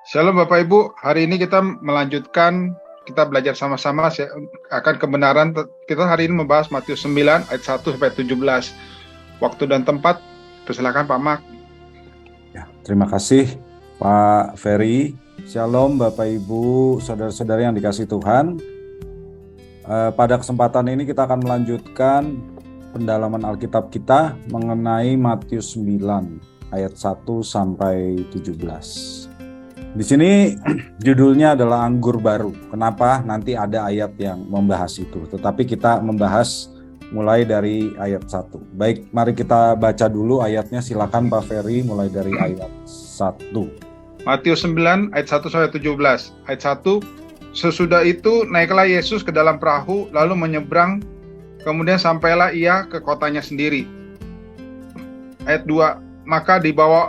Shalom Bapak Ibu, hari ini kita melanjutkan, kita belajar sama-sama akan kebenaran. Kita hari ini membahas Matius 9 ayat 1 sampai 17. Waktu dan tempat, persilakan Pak Mak. Ya, terima kasih Pak Ferry. Shalom Bapak Ibu, saudara-saudari yang dikasihi Tuhan. Pada kesempatan ini kita akan melanjutkan pendalaman Alkitab kita mengenai Matius 9 ayat 1 sampai 17. Di sini judulnya adalah anggur baru. Kenapa? Nanti ada ayat yang membahas itu. Tetapi kita membahas mulai dari ayat 1. Baik, mari kita baca dulu ayatnya. Silakan Pak Ferry mulai dari ayat 1. Matius 9 ayat 1 sampai 17. Ayat 1, sesudah itu naiklah Yesus ke dalam perahu lalu menyeberang, kemudian sampailah ia ke kotanya sendiri. Ayat 2, maka dibawa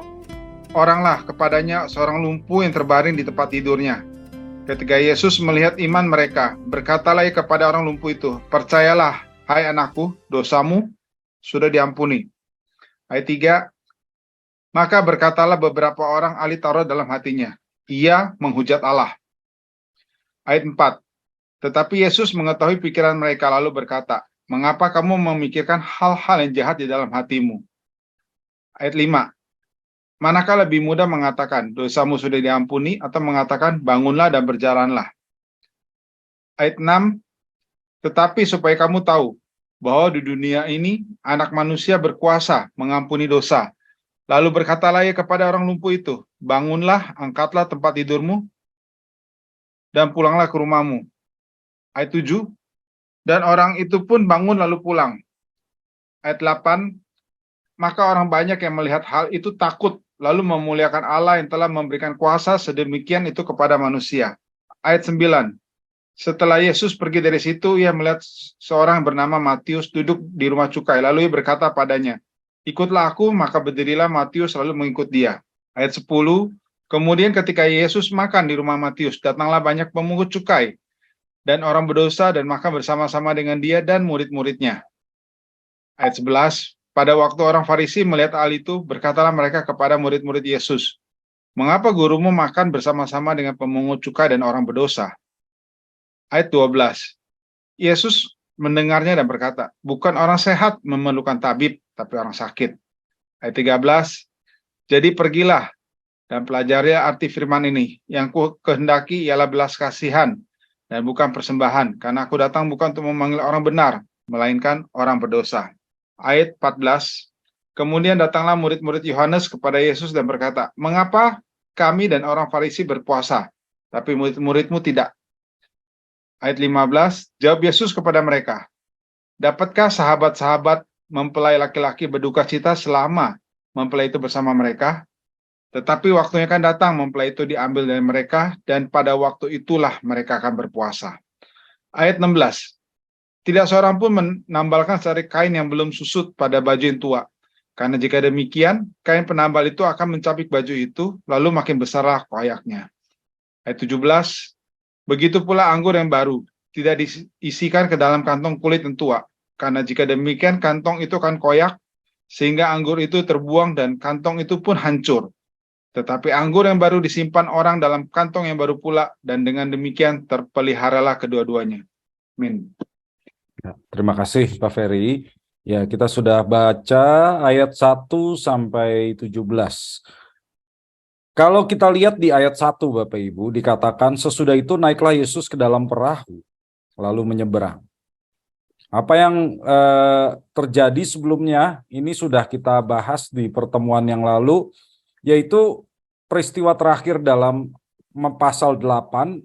oranglah kepadanya seorang lumpuh yang terbaring di tempat tidurnya. Ketika Yesus melihat iman mereka, berkatalah ia kepada orang lumpuh itu, percayalah, hai anakku, dosamu sudah diampuni. Ayat 3, maka berkatalah beberapa orang ahli Taurat dalam hatinya, ia menghujat Allah. Ayat 4, tetapi Yesus mengetahui pikiran mereka lalu berkata, mengapa kamu memikirkan hal-hal yang jahat di dalam hatimu? Ayat 5, manakah lebih mudah mengatakan, dosamu sudah diampuni, atau mengatakan, bangunlah dan berjalanlah? Ayat 6, tetapi supaya kamu tahu, bahwa di dunia ini, anak manusia berkuasa mengampuni dosa. Lalu berkatalah ia kepada orang lumpuh itu, bangunlah, angkatlah tempat tidurmu, dan pulanglah ke rumahmu. Ayat 7, dan orang itu pun bangun lalu pulang. Ayat 8, maka orang banyak yang melihat hal itu takut, lalu memuliakan Allah yang telah memberikan kuasa sedemikian itu kepada manusia. Ayat 9, setelah Yesus pergi dari situ, ia melihat seorang bernama Matius duduk di rumah cukai. Lalu ia berkata padanya, ikutlah aku, maka berdirilah Matius lalu mengikut dia. Ayat 10, kemudian ketika Yesus makan di rumah Matius, datanglah banyak pemungut cukai dan orang berdosa dan makan bersama-sama dengan dia dan murid-muridnya. Ayat 11, pada waktu orang Farisi melihat hal itu, berkatalah mereka kepada murid-murid Yesus, mengapa gurumu makan bersama-sama dengan pemungut cukai dan orang berdosa? Ayat 12, Yesus mendengarnya dan berkata, bukan orang sehat memerlukan tabib, tapi orang sakit. Ayat 13, jadi pergilah dan pelajari arti firman ini, yang ku kehendaki ialah belas kasihan dan bukan persembahan, karena aku datang bukan untuk memanggil orang benar, melainkan orang berdosa. Ayat 14, kemudian datanglah murid-murid Yohanes kepada Yesus dan berkata, mengapa kami dan orang Farisi berpuasa, tapi murid-muridmu tidak? Ayat 15, jawab Yesus kepada mereka, dapatkah sahabat-sahabat mempelai laki-laki berduka cita selama mempelai itu bersama mereka? Tetapi waktunya akan datang mempelai itu diambil dari mereka, dan pada waktu itulah mereka akan berpuasa. Ayat 16, tidak seorang pun menambalkan secarik kain yang belum susut pada baju yang tua. Karena jika demikian, kain penambal itu akan mencapik baju itu, lalu makin besarlah koyaknya. Ayat 17, begitu pula anggur yang baru, tidak diisikan ke dalam kantong kulit yang tua. Karena jika demikian, kantong itu akan koyak, sehingga anggur itu terbuang dan kantong itu pun hancur. Tetapi anggur yang baru disimpan orang dalam kantong yang baru pula, dan dengan demikian terpeliharalah kedua-duanya. Amin. Ya, terima kasih Pak Ferry. Ya, kita sudah baca ayat 1 sampai 17. Kalau kita lihat di ayat 1 Bapak Ibu, dikatakan sesudah itu naiklah Yesus ke dalam perahu, lalu menyeberang. Apa yang terjadi sebelumnya, ini sudah kita bahas di pertemuan yang lalu, yaitu peristiwa terakhir dalam pasal 8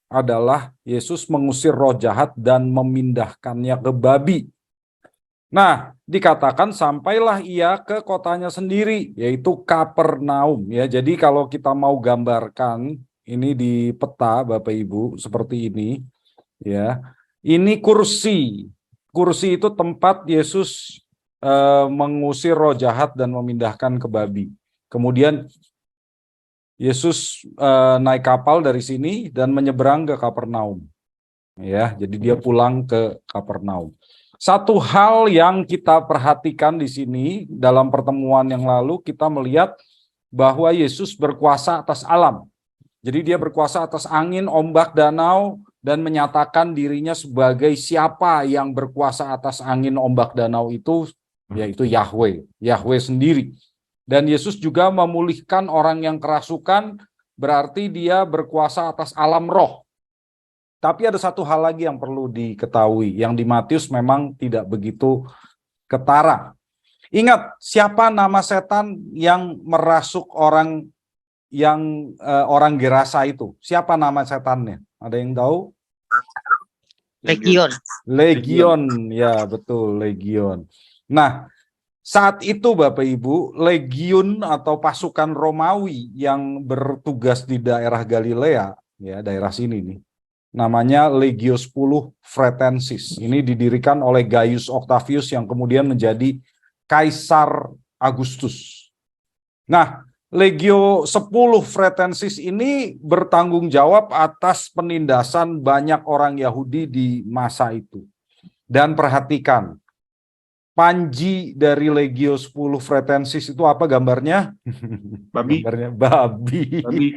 adalah Yesus mengusir roh jahat dan memindahkannya ke babi. Nah, dikatakan sampailah ia ke kotanya sendiri, yaitu Kapernaum. Ya, jadi kalau kita mau gambarkan ini di peta, Bapak Ibu, seperti ini, ya. Ini kursi. Kursi itu tempat Yesus mengusir roh jahat dan memindahkan ke babi. Kemudian Yesus naik kapal dari sini dan menyeberang ke Kapernaum. Ya, jadi dia pulang ke Kapernaum. Satu hal yang kita perhatikan di sini dalam pertemuan yang lalu, kita melihat bahwa Yesus berkuasa atas alam. Jadi dia berkuasa atas angin, ombak, danau, dan menyatakan dirinya sebagai siapa yang berkuasa atas angin, ombak, danau itu, yaitu Yahweh, Yahweh sendiri. Dan Yesus juga memulihkan orang yang kerasukan, berarti dia berkuasa atas alam roh. Tapi ada satu hal lagi yang perlu diketahui, yang di Matius memang tidak begitu ketara. Ingat, siapa nama setan yang merasuk orang orang Gerasa itu? Siapa nama setannya? Ada yang tahu? Legion. Legion, ya betul, Legion. Nah, saat itu Bapak Ibu, Legiun atau pasukan Romawi yang bertugas di daerah Galilea, ya daerah sini nih, namanya Legio 10 Fretensis. Ini didirikan oleh Gaius Octavius yang kemudian menjadi Kaisar Agustus. Nah, Legio 10 Fretensis ini bertanggung jawab atas penindasan banyak orang Yahudi di masa itu. Dan perhatikan, panji dari Legio 10 Fretensis itu apa gambarnya? Babi. Gambarnya babi. Babi.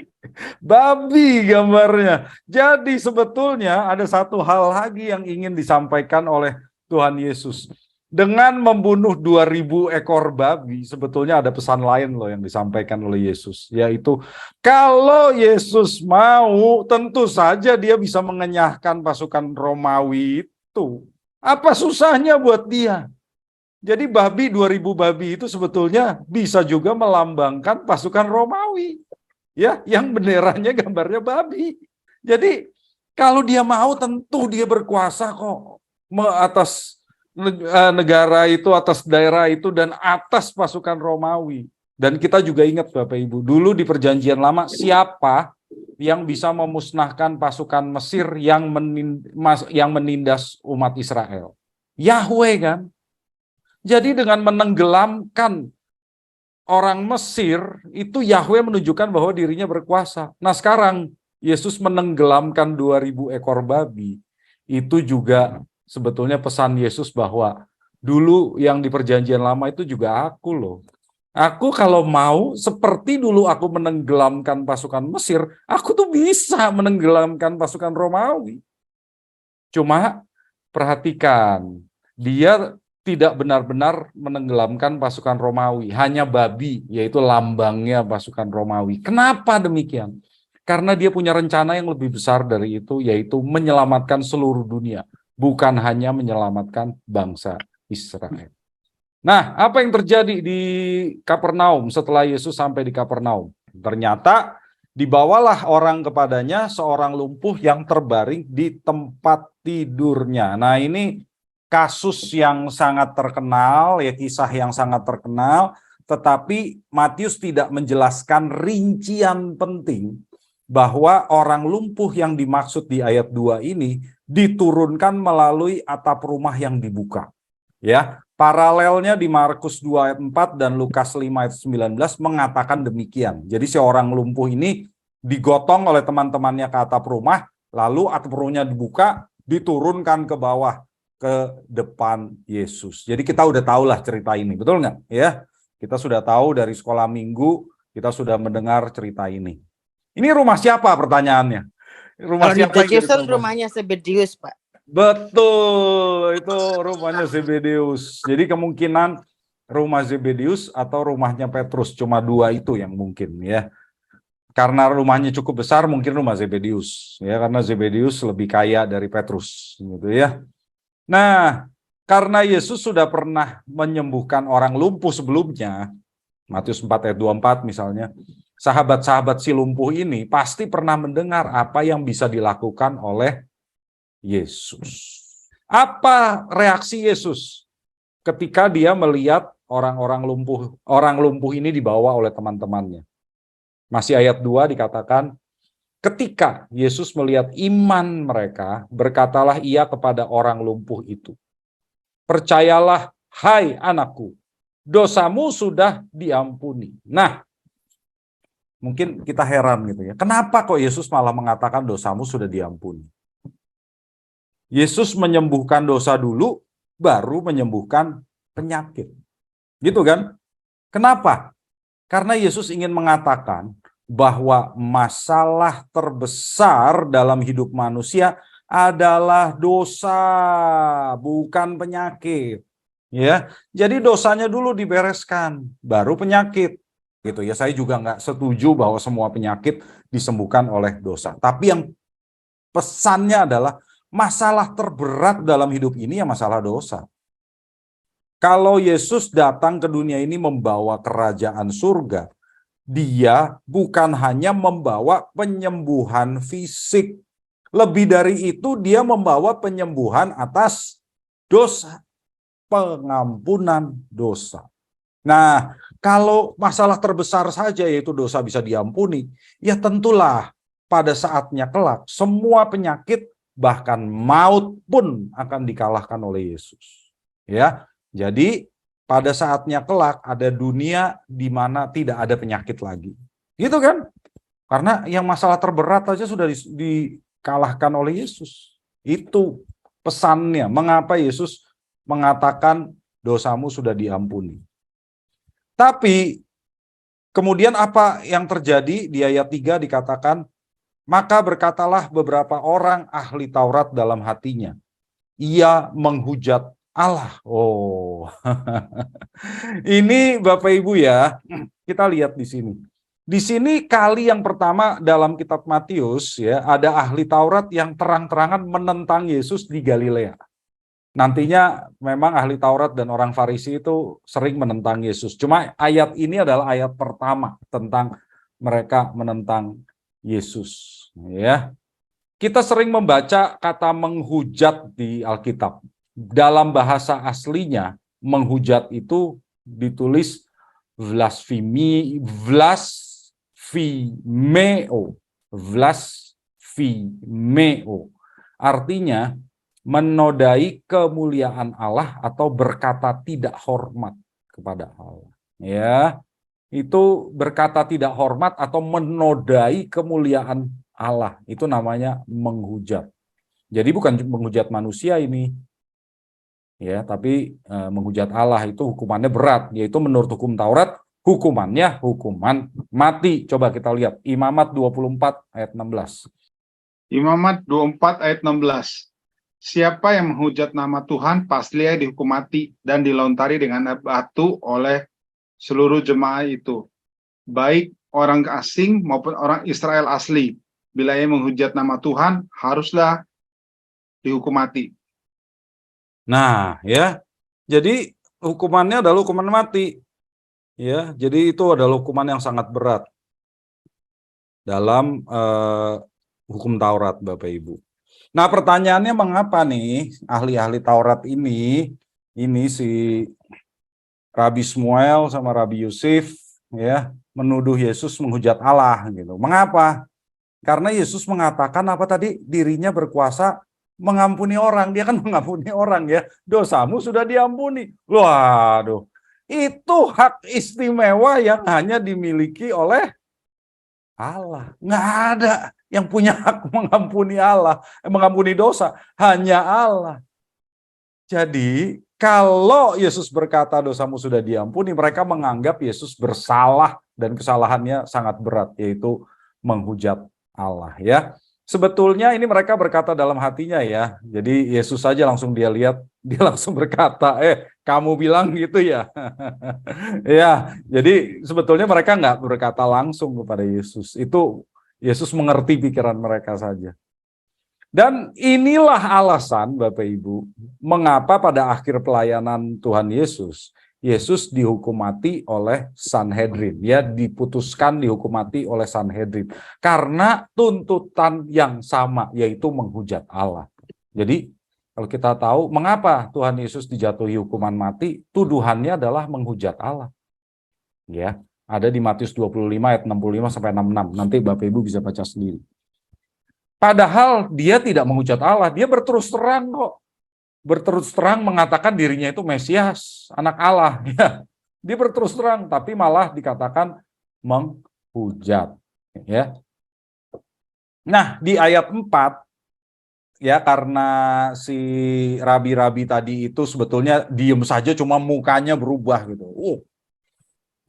Babi gambarnya. Jadi sebetulnya ada satu hal lagi yang ingin disampaikan oleh Tuhan Yesus. Dengan membunuh 2000 ekor babi, sebetulnya ada pesan lain loh yang disampaikan oleh Yesus. Yaitu, kalau Yesus mau, tentu saja dia bisa mengenyahkan pasukan Romawi itu. Apa susahnya buat dia? Jadi 2000 babi itu sebetulnya bisa juga melambangkan pasukan Romawi. Ya, yang benderanya gambarnya babi. Jadi kalau dia mau tentu dia berkuasa kok atas negara itu, atas daerah itu, dan atas pasukan Romawi. Dan kita juga ingat Bapak Ibu, dulu di Perjanjian Lama siapa yang bisa memusnahkan pasukan Mesir yang menindas umat Israel? Yahweh kan? Jadi dengan menenggelamkan orang Mesir, itu Yahweh menunjukkan bahwa dirinya berkuasa. Nah sekarang Yesus menenggelamkan 2000 ekor babi. Itu juga sebetulnya pesan Yesus bahwa dulu yang di Perjanjian Lama itu juga aku loh. Aku kalau mau seperti dulu aku menenggelamkan pasukan Mesir, aku tuh bisa menenggelamkan pasukan Romawi. Cuma perhatikan, dia tidak benar-benar menenggelamkan pasukan Romawi, hanya babi, yaitu lambangnya pasukan Romawi. Kenapa demikian? Karena dia punya rencana yang lebih besar dari itu, yaitu menyelamatkan seluruh dunia, bukan hanya menyelamatkan bangsa Israel. Nah, apa yang terjadi di Kapernaum setelah Yesus sampai di Kapernaum? Ternyata dibawalah orang kepadanya seorang lumpuh yang terbaring di tempat tidurnya. Nah, ini kasus yang sangat terkenal, ya kisah yang sangat terkenal, tetapi Matius tidak menjelaskan rincian penting bahwa orang lumpuh yang dimaksud di ayat 2 ini diturunkan melalui atap rumah yang dibuka. Ya, paralelnya di Markus 2 ayat 4 dan Lukas 5 ayat 19 mengatakan demikian. Jadi seorang lumpuh ini digotong oleh teman-temannya ke atap rumah, lalu atap rumahnya dibuka, diturunkan ke bawah ke depan Yesus. Jadi kita udah tahulah cerita ini, betul nggak? Ya, kita sudah tahu dari sekolah minggu, kita sudah mendengar cerita ini. Ini rumah siapa pertanyaannya? Rumah Kalau siapa? di Yesus rumahnya Zebedius, Pak. Betul, itu rumahnya Zebedius. Jadi kemungkinan rumah Zebedius atau rumahnya Petrus, cuma dua itu yang mungkin ya. Karena rumahnya cukup besar, mungkin rumah Zebedius ya, karena Zebedius lebih kaya dari Petrus gitu ya. Nah, karena Yesus sudah pernah menyembuhkan orang lumpuh sebelumnya, Matius 4 ayat 24 misalnya, sahabat-sahabat si lumpuh ini pasti pernah mendengar apa yang bisa dilakukan oleh Yesus. Apa reaksi Yesus ketika dia melihat orang lumpuh ini dibawa oleh teman-temannya? Masih ayat 2 dikatakan, ketika Yesus melihat iman mereka, berkatalah ia kepada orang lumpuh itu, percayalah, hai anakku, dosamu sudah diampuni. Nah, mungkin kita heran gitu ya, kenapa kok Yesus malah mengatakan dosamu sudah diampuni? Yesus menyembuhkan dosa dulu, baru menyembuhkan penyakit. Gitu kan? Kenapa? Karena Yesus ingin mengatakan bahwa masalah terbesar dalam hidup manusia adalah dosa, bukan penyakit. Ya, jadi dosanya dulu dibereskan, baru penyakit. Gitu ya. Saya juga nggak setuju bahwa semua penyakit disembuhkan oleh dosa. Tapi yang pesannya adalah masalah terberat dalam hidup ini ya masalah dosa. Kalau Yesus datang ke dunia ini membawa kerajaan surga, dia bukan hanya membawa penyembuhan fisik. Lebih dari itu, dia membawa penyembuhan atas dosa, pengampunan dosa. Nah, kalau masalah terbesar saja yaitu dosa bisa diampuni, ya tentulah pada saatnya kelak semua penyakit bahkan maut pun akan dikalahkan oleh Yesus. Ya, jadi pada saatnya kelak ada dunia di mana tidak ada penyakit lagi. Gitu kan? Karena yang masalah terberat aja sudah dikalahkan oleh Yesus. Itu pesannya. Mengapa Yesus mengatakan dosamu sudah diampuni. Tapi kemudian apa yang terjadi di ayat 3 dikatakan, maka berkatalah beberapa orang ahli Taurat dalam hatinya, ia menghujat Allah. Oh, ini Bapak Ibu ya, kita lihat di sini. Di sini kali yang pertama dalam kitab Matius ya, ada ahli Taurat yang terang-terangan menentang Yesus di Galilea. Nantinya memang ahli Taurat dan orang Farisi itu sering menentang Yesus. Cuma ayat ini adalah ayat pertama tentang mereka menentang Yesus. Ya, kita sering membaca kata menghujat di Alkitab. Dalam bahasa aslinya, menghujat itu ditulis blasphemeo. Artinya menodai kemuliaan Allah atau berkata tidak hormat kepada Allah. Ya, itu berkata tidak hormat atau menodai kemuliaan Allah. Itu namanya menghujat. Jadi bukan menghujat manusia ini. Ya, tapi menghujat Allah itu hukumannya berat, yaitu menurut hukum Taurat hukumannya hukuman mati. Coba kita lihat Imamat 24 ayat 16. Imamat 24 ayat 16. Siapa yang menghujat nama Tuhan pasti ia dihukum mati dan dilontari dengan batu oleh seluruh jemaah itu, baik orang asing maupun orang Israel asli. Bila ia menghujat nama Tuhan, haruslah dihukum mati. Nah, ya. Jadi hukumannya adalah hukuman mati. Ya, jadi itu adalah hukuman yang sangat berat dalam hukum Taurat, Bapak Ibu. Nah, pertanyaannya mengapa nih ahli-ahli Taurat ini si Rabi Shmuel sama Rabi Yusuf ya menuduh Yesus menghujat Allah gitu. Mengapa? Karena Yesus mengatakan apa tadi? Dirinya berkuasa mengampuni orang. Dia kan mengampuni orang ya. Dosamu sudah diampuni. Waduh. Itu hak istimewa yang hanya dimiliki oleh Allah. Nggak ada yang punya hak mengampuni Allah, mengampuni dosa. Hanya Allah. Jadi kalau Yesus berkata dosamu sudah diampuni, mereka menganggap Yesus bersalah dan kesalahannya sangat berat, yaitu menghujat Allah ya. Sebetulnya ini mereka berkata dalam hatinya ya. Jadi Yesus saja langsung dia lihat, dia langsung berkata, kamu bilang gitu ya. Ya, jadi sebetulnya mereka nggak berkata langsung kepada Yesus. Itu Yesus mengerti pikiran mereka saja. Dan inilah alasan Bapak Ibu, mengapa pada akhir pelayanan Tuhan Yesus, Yesus dihukum mati oleh Sanhedrin, ya diputuskan dihukum mati oleh Sanhedrin karena tuntutan yang sama, yaitu menghujat Allah. Jadi kalau kita tahu mengapa Tuhan Yesus dijatuhi hukuman mati, tuduhannya adalah menghujat Allah. Ya, ada di Matius 25 ayat 65 sampai 66. Nanti Bapak Ibu bisa baca sendiri. Padahal dia tidak menghujat Allah, dia berterus terang kok. Berterus terang mengatakan dirinya itu Mesias, anak Allah. Ya, dia berterus terang, tapi malah dikatakan menghujat. Ya. Nah, di ayat 4, ya karena si rabi-rabi tadi itu sebetulnya diem saja, cuma mukanya berubah gitu.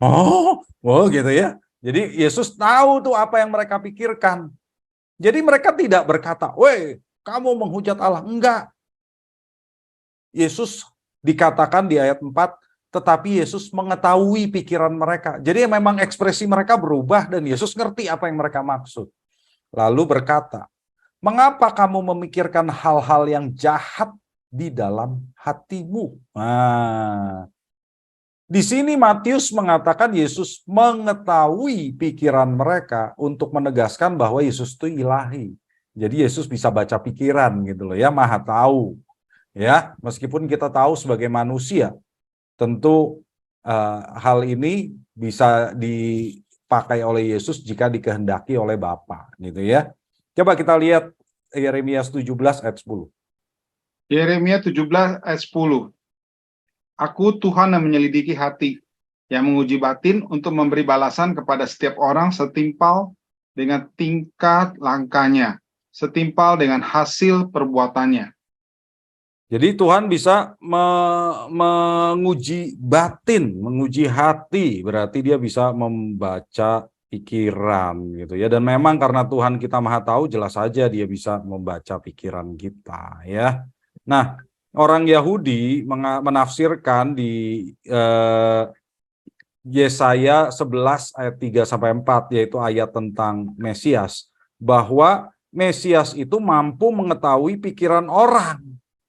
Oh gitu ya. Jadi Yesus tahu tuh apa yang mereka pikirkan. Jadi mereka tidak berkata, "Weh, kamu menghujat Allah." Enggak. Yesus dikatakan di ayat 4, tetapi Yesus mengetahui pikiran mereka. Jadi memang ekspresi mereka berubah dan Yesus ngerti apa yang mereka maksud. Lalu berkata, "Mengapa kamu memikirkan hal-hal yang jahat di dalam hatimu?" Nah, di sini Matius mengatakan Yesus mengetahui pikiran mereka untuk menegaskan bahwa Yesus itu ilahi. Jadi Yesus bisa baca pikiran gitu loh ya, maha tahu. Ya, meskipun kita tahu sebagai manusia, tentu hal ini bisa dipakai oleh Yesus jika dikehendaki oleh Bapa, gitu ya. Coba kita lihat Yeremia 17 ayat 10. Yeremia 17 ayat 10. Aku Tuhan yang menyelidiki hati, yang menguji batin untuk memberi balasan kepada setiap orang setimpal dengan tingkat langkahnya, setimpal dengan hasil perbuatannya. Jadi Tuhan bisa menguji batin, menguji hati, berarti dia bisa membaca pikiran gitu ya. Dan memang karena Tuhan kita maha tahu, jelas saja dia bisa membaca pikiran kita ya. Nah, orang Yahudi menafsirkan di Yesaya 11 ayat 3 sampai 4, yaitu ayat tentang Mesias, bahwa Mesias itu mampu mengetahui pikiran orang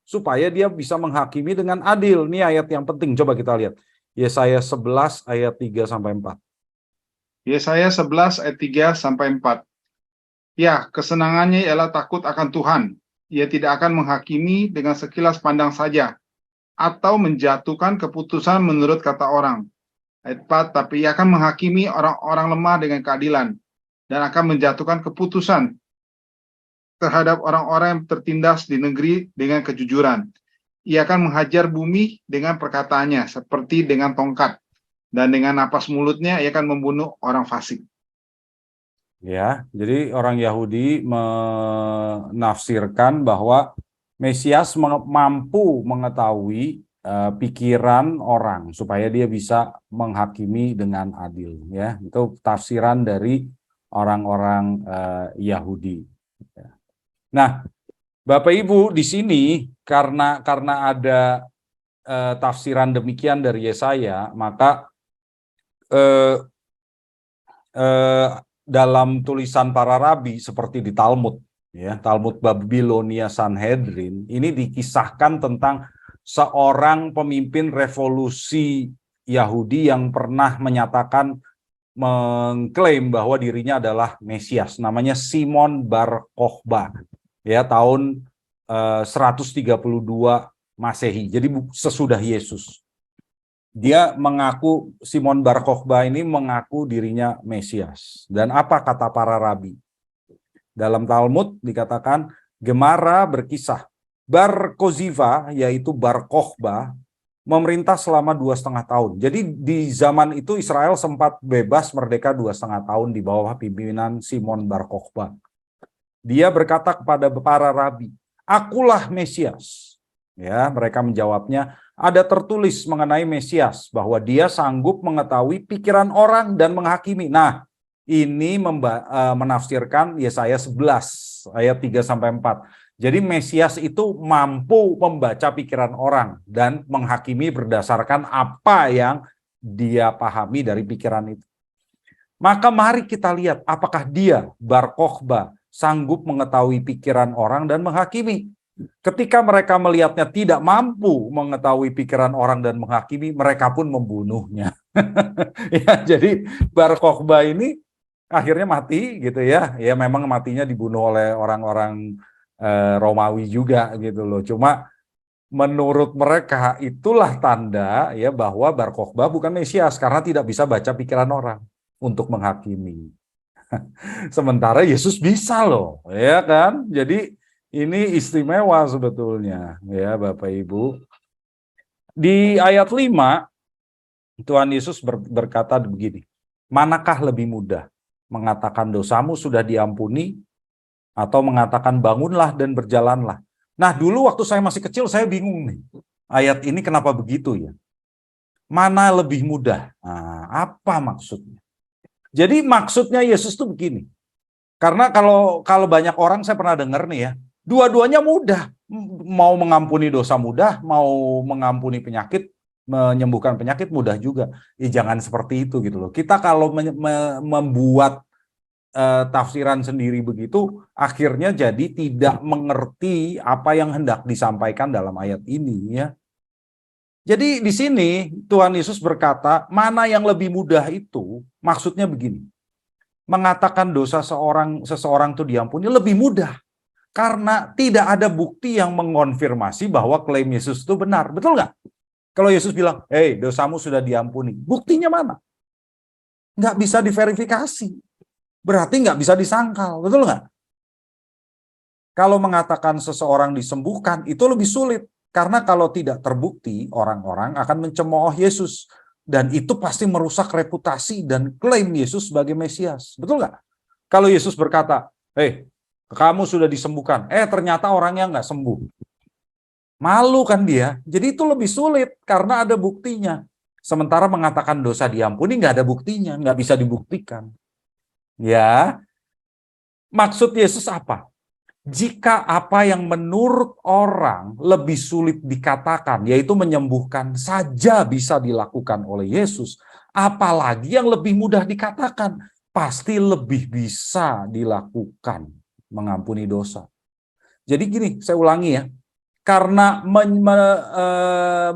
supaya dia bisa menghakimi dengan adil. Ini ayat yang penting, coba kita lihat. Yesaya 11 ayat 3 sampai 4. Yesaya 11 ayat 3 sampai 4. Ya, kesenangannya ialah takut akan Tuhan. Ia tidak akan menghakimi dengan sekilas pandang saja, atau menjatuhkan keputusan menurut kata orang. Ayat 4, tapi ia akan menghakimi orang-orang lemah dengan keadilan, dan akan menjatuhkan keputusan terhadap orang-orang yang tertindas di negeri dengan kejujuran. Ia akan menghajar bumi dengan perkataannya, seperti dengan tongkat, dan dengan napas mulutnya ia akan membunuh orang fasik. Ya, jadi orang Yahudi menafsirkan bahwa Mesias mampu mengetahui pikiran orang supaya dia bisa menghakimi dengan adil. Ya, itu tafsiran dari orang-orang Yahudi. Nah, Bapak Ibu di sini karena ada tafsiran demikian dari Yesaya, maka dalam tulisan para rabi seperti di Talmud, ya, Talmud Babilonia Sanhedrin, ini dikisahkan tentang seorang pemimpin revolusi Yahudi yang pernah mengklaim bahwa dirinya adalah Mesias, namanya Simon Bar Kokhba, ya, tahun 132 Masehi, jadi sesudah Yesus. Dia mengaku, Simon Bar Kokhba ini mengaku dirinya Mesias. Dan apa kata para rabi? Dalam Talmud dikatakan, Gemara berkisah, Bar Koziva, yaitu Bar Kokhba, memerintah selama 2,5 tahun. Jadi di zaman itu Israel sempat bebas merdeka 2,5 tahun di bawah pimpinan Simon Bar Kokhba. Dia berkata kepada para rabi, "Akulah Mesias." Ya, mereka menjawabnya, ada tertulis mengenai Mesias bahwa dia sanggup mengetahui pikiran orang dan menghakimi. Nah, ini menafsirkan Yesaya 11 ayat 3 sampai 4. Jadi Mesias itu mampu membaca pikiran orang dan menghakimi berdasarkan apa yang dia pahami dari pikiran itu. Maka mari kita lihat apakah dia, Bar Kokhba, sanggup mengetahui pikiran orang dan menghakimi. Ketika mereka melihatnya tidak mampu mengetahui pikiran orang dan menghakimi, mereka pun membunuhnya. Ya, jadi Bar Kokhba ini akhirnya mati gitu ya. Ya memang matinya dibunuh oleh orang-orang Romawi juga gitu loh. Cuma menurut mereka itulah tanda ya bahwa Bar Kokhba bukan Mesias karena tidak bisa baca pikiran orang untuk menghakimi. Sementara Yesus bisa loh, ya kan? Jadi ini istimewa sebetulnya, ya Bapak Ibu. Di ayat 5, Tuhan Yesus berkata begini, manakah lebih mudah, mengatakan dosamu sudah diampuni, atau mengatakan bangunlah dan berjalanlah. Nah dulu waktu saya masih kecil saya bingung nih, ayat ini kenapa begitu ya? Mana lebih mudah? Nah, apa maksudnya? Jadi maksudnya Yesus tuh begini. Karena kalau banyak orang saya pernah dengar nih ya, dua-duanya mudah. Mau mengampuni dosa mudah, mau mengampuni penyakit, menyembuhkan penyakit mudah juga. Ya jangan seperti itu gitu loh. Kita kalau membuat tafsiran sendiri begitu, akhirnya jadi tidak mengerti apa yang hendak disampaikan dalam ayat ini ya. Jadi di sini Tuhan Yesus berkata, mana yang lebih mudah itu, maksudnya begini. Mengatakan dosa seseorang itu diampuni lebih mudah karena tidak ada bukti yang mengonfirmasi bahwa klaim Yesus itu benar. Betul nggak? Kalau Yesus bilang, "Hei, dosamu sudah diampuni." Buktinya mana? Nggak bisa diverifikasi. Berarti nggak bisa disangkal. Betul nggak? Kalau mengatakan seseorang disembuhkan, itu lebih sulit. Karena kalau tidak terbukti, orang-orang akan mencemooh Yesus. Dan itu pasti merusak reputasi dan klaim Yesus sebagai Mesias. Betul nggak? Kalau Yesus berkata, "Hei, kamu sudah disembuhkan." Ternyata orangnya nggak sembuh. Malu kan dia. Jadi itu lebih sulit karena ada buktinya. Sementara mengatakan dosa diampuni nggak ada buktinya, nggak bisa dibuktikan. Ya, maksud Yesus apa? Jika apa yang menurut orang lebih sulit dikatakan, yaitu menyembuhkan saja bisa dilakukan oleh Yesus, apalagi yang lebih mudah dikatakan, pasti lebih bisa dilakukan, mengampuni dosa. Jadi gini, saya ulangi ya, karena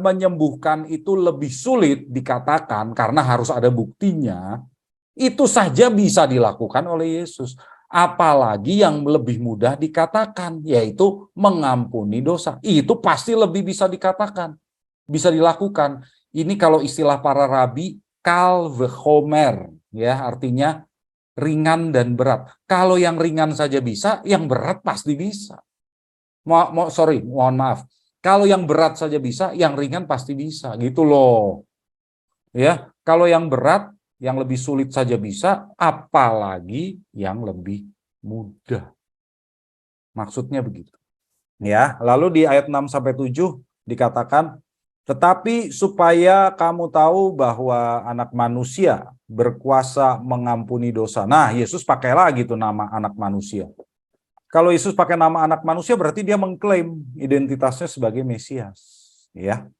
menyembuhkan itu lebih sulit dikatakan, karena harus ada buktinya, itu saja bisa dilakukan oleh Yesus. Apalagi yang lebih mudah dikatakan, yaitu mengampuni dosa. Itu pasti lebih bisa dikatakan, bisa dilakukan. Ini kalau istilah para rabi, kal vehomer, ya artinya ringan dan berat. Kalau yang ringan saja bisa, yang berat pasti bisa. Mohon maaf. Kalau yang berat saja bisa, yang ringan pasti bisa, gitu loh. Ya, kalau yang berat, yang lebih sulit saja bisa, apalagi yang lebih mudah. Maksudnya begitu. Ya, lalu di ayat 6 sampai 7 dikatakan, "Tetapi supaya kamu tahu bahwa Anak Manusia berkuasa mengampuni dosa." Nah, Yesus pakai lagi tuh nama Anak Manusia. Kalau Yesus pakai nama Anak Manusia berarti dia mengklaim identitasnya sebagai Mesias, ya.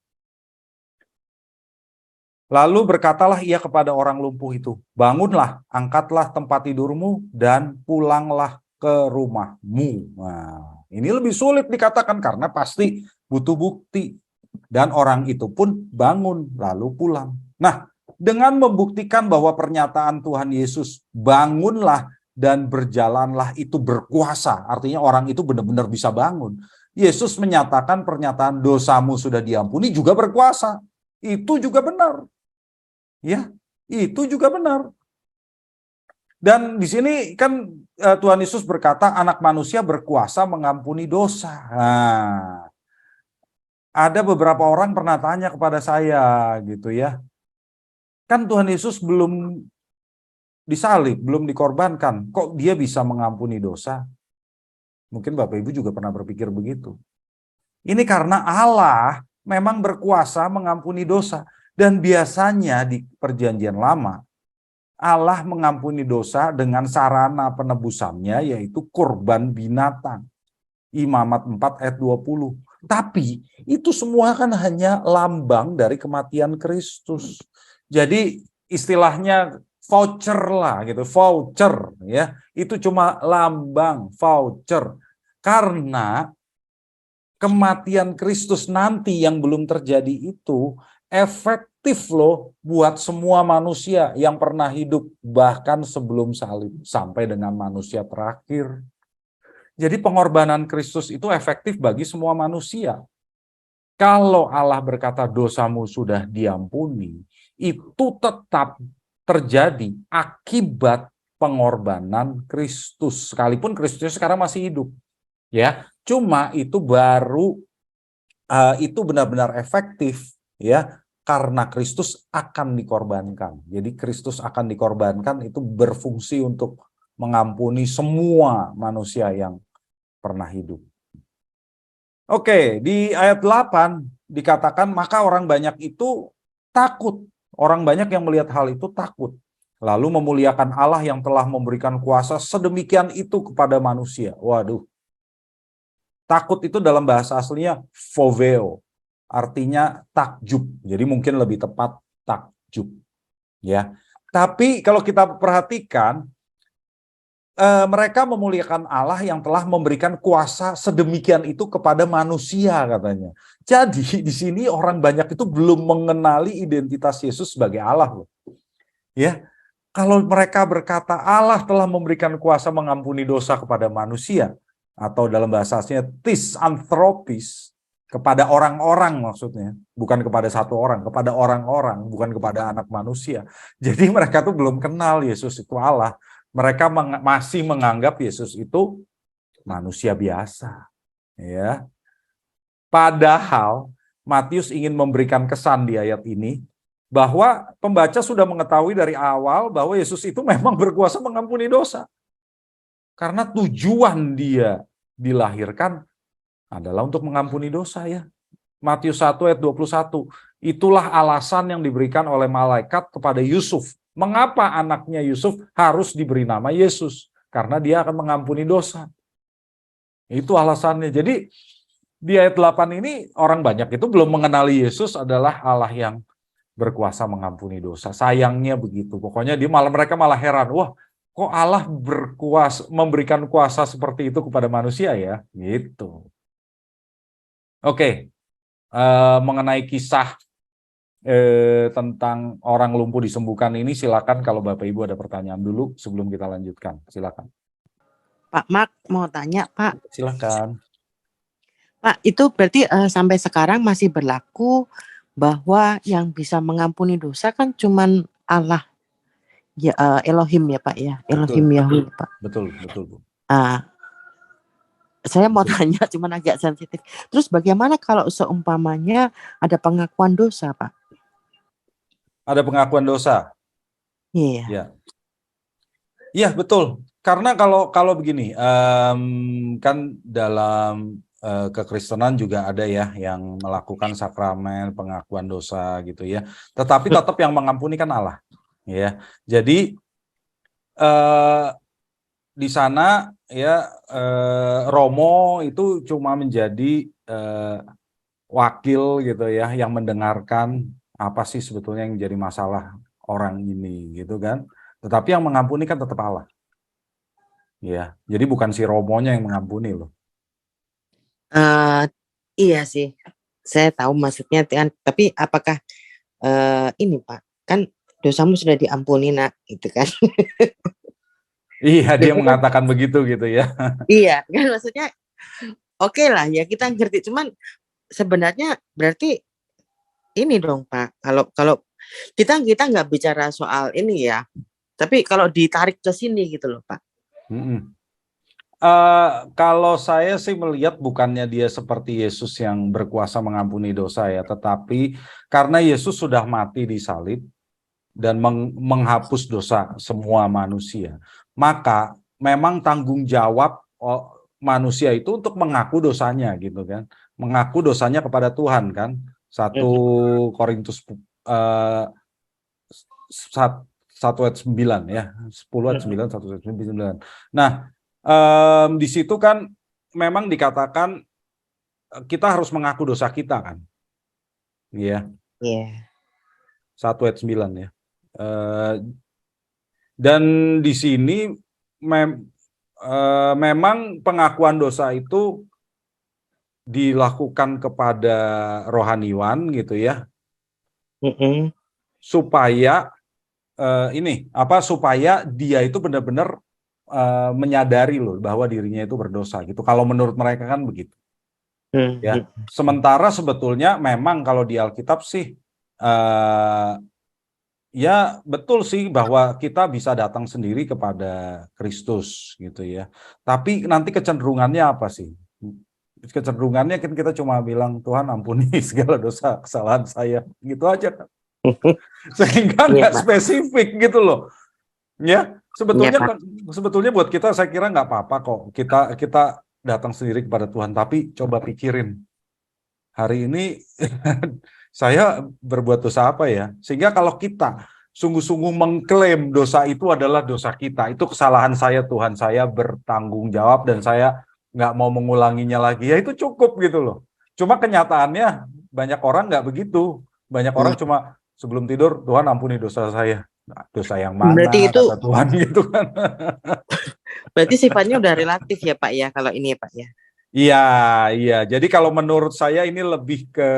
Lalu berkatalah ia kepada orang lumpuh itu, "Bangunlah, angkatlah tempat tidurmu, dan pulanglah ke rumahmu." Nah, ini lebih sulit dikatakan karena pasti butuh bukti. Dan orang itu pun bangun, lalu pulang. Nah, dengan membuktikan bahwa pernyataan Tuhan Yesus, "Bangunlah dan berjalanlah," itu berkuasa. Artinya orang itu benar-benar bisa bangun. Yesus menyatakan pernyataan "dosamu sudah diampuni" juga berkuasa. Itu juga benar. Ya, itu juga benar. Dan di sini kan Tuhan Yesus berkata Anak Manusia berkuasa mengampuni dosa. Nah, ada beberapa orang pernah tanya kepada saya gitu ya. Kan Tuhan Yesus belum disalib, belum dikorbankan. Kok dia bisa mengampuni dosa? Mungkin Bapak Ibu juga pernah berpikir begitu. Ini karena Allah memang berkuasa mengampuni dosa. Dan biasanya di Perjanjian Lama, Allah mengampuni dosa dengan sarana penebusannya, yaitu kurban binatang. Imamat 4 ayat 20. Tapi itu semua kan hanya lambang dari kematian Kristus. Jadi istilahnya voucher lah gitu, voucher ya. Itu cuma lambang, voucher. Karena kematian Kristus nanti yang belum terjadi itu efektif loh buat semua manusia yang pernah hidup bahkan sebelum salib sampai dengan manusia terakhir. Jadi pengorbanan Kristus itu efektif bagi semua manusia. Kalau Allah berkata dosamu sudah diampuni, itu tetap terjadi akibat pengorbanan Kristus. Sekalipun Kristus sekarang masih hidup. Ya, cuma itu baru itu benar-benar efektif ya karena Kristus akan dikorbankan. Jadi Kristus akan dikorbankan itu berfungsi untuk mengampuni semua manusia yang pernah hidup. Oke, di ayat 8 dikatakan maka orang banyak itu takut. Orang banyak yang melihat hal itu takut. lalu memuliakan Allah yang telah memberikan kuasa sedemikian itu kepada manusia. Waduh. Takut itu dalam bahasa aslinya phobeo, artinya takjub. Jadi mungkin lebih tepat takjub, ya. Tapi kalau kita perhatikan, mereka memuliakan Allah yang telah memberikan kuasa sedemikian itu kepada manusia, katanya. Jadi di sini orang banyak itu belum mengenali identitas Yesus sebagai Allah, loh. Ya, kalau mereka berkata Allah telah memberikan kuasa mengampuni dosa kepada manusia, atau dalam bahasa aslinya tis anthropis, kepada orang-orang maksudnya, bukan kepada satu orang, kepada orang-orang, bukan kepada anak manusia. Jadi mereka tuh belum kenal Yesus itu Allah. Mereka masih menganggap Yesus itu manusia biasa, ya. Padahal Matius ingin memberikan kesan di ayat ini bahwa pembaca sudah mengetahui dari awal bahwa Yesus itu memang berkuasa mengampuni dosa. Karena tujuan dia dilahirkan adalah untuk mengampuni dosa, ya. Matius 1 ayat 21. Itulah alasan yang diberikan oleh malaikat kepada Yusuf. Mengapa anaknya Yusuf harus diberi nama Yesus? Karena dia akan mengampuni dosa. Itu alasannya. Jadi di ayat 8 ini orang banyak itu belum mengenali Yesus adalah Allah yang berkuasa mengampuni dosa. Sayangnya begitu. Pokoknya mereka malah heran. Wah, kok Allah berkuasa memberikan kuasa seperti itu kepada manusia, ya? Gitu. Oke. Mengenai kisah tentang orang lumpuh disembuhkan ini, silakan kalau Bapak Ibu ada pertanyaan dulu sebelum kita lanjutkan. Silakan. Pak Mark mau tanya, Pak. Silakan. Pak, itu berarti sampai sekarang masih berlaku bahwa yang bisa mengampuni dosa kan cuman Allah, ya, Elohim ya Pak ya, Elohim Yahweh Pak. Betul, Bu. Saya mau tanya, cuman agak sensitif. Terus bagaimana kalau seumpamanya ada pengakuan dosa, Pak? Ada pengakuan dosa. Iya. Ya. Iya, betul. Karena kalau begini, kan dalam kekristenan juga ada ya yang melakukan sakramen pengakuan dosa gitu ya. Tetapi tetap yang mengampuni kan Allah, ya. Jadi di sana ya Romo itu cuma menjadi wakil gitu ya, yang mendengarkan apa sih sebetulnya yang jadi masalah orang ini gitu kan. Tetapi yang mengampuni kan tetap Allah. Ya, jadi bukan si Romonya yang mengampuni loh. Iya sih, saya tahu maksudnya kan. Tapi apakah ini Pak, kan dosamu sudah diampuni nak, gitu kan? Iya, dia mengatakan begitu gitu ya. Iya, kan maksudnya oke lah ya kita ngerti. Cuman sebenarnya berarti ini dong Pak. Kalau kita nggak bicara soal ini ya. Tapi kalau ditarik ke sini gitu loh Pak. Kalau saya sih melihat bukannya dia seperti Yesus yang berkuasa mengampuni dosa ya, tetapi karena Yesus sudah mati di salib dan menghapus dosa semua manusia, maka memang tanggung jawab manusia itu untuk mengaku dosanya gitu kan, mengaku dosanya kepada Tuhan kan. 1 Korintus 1 ayat 9 ya, 10 ayat 9, 1 ayat 9. Nah, di situ kan memang dikatakan kita harus mengaku dosa kita kan. Iya. Iya. 1 ayat 9 ya. Dan di sini memang pengakuan dosa itu dilakukan kepada rohaniwan gitu ya. Supaya supaya dia itu benar-benar menyadari loh bahwa dirinya itu berdosa gitu. Kalau menurut mereka kan begitu. Ya. Sementara sebetulnya memang kalau di Alkitab sih ya betul sih bahwa kita bisa datang sendiri kepada Kristus gitu ya. Tapi nanti kecenderungannya apa sih? Kecenderungannya kan kita cuma bilang Tuhan ampuni segala dosa kesalahan saya gitu aja kan. Sehingga nggak spesifik gitu loh. Ya, sebetulnya buat kita saya kira nggak apa-apa kok. Kita datang sendiri kepada Tuhan, tapi coba pikirin hari ini saya berbuat dosa apa ya? Sehingga kalau kita sungguh-sungguh mengklaim dosa itu adalah dosa kita. Itu kesalahan saya, Tuhan saya bertanggung jawab dan saya nggak mau mengulanginya lagi. Ya itu cukup gitu loh. Cuma kenyataannya banyak orang nggak begitu. Banyak orang Hmm. cuma sebelum tidur, Tuhan ampuni dosa saya. Nah, dosa yang Berarti mana itu kata Tuhan gitu kan. berarti sifatnya udah relatif ya Pak ya kalau ini ya Pak ya. Iya, iya. Jadi kalau menurut saya ini lebih ke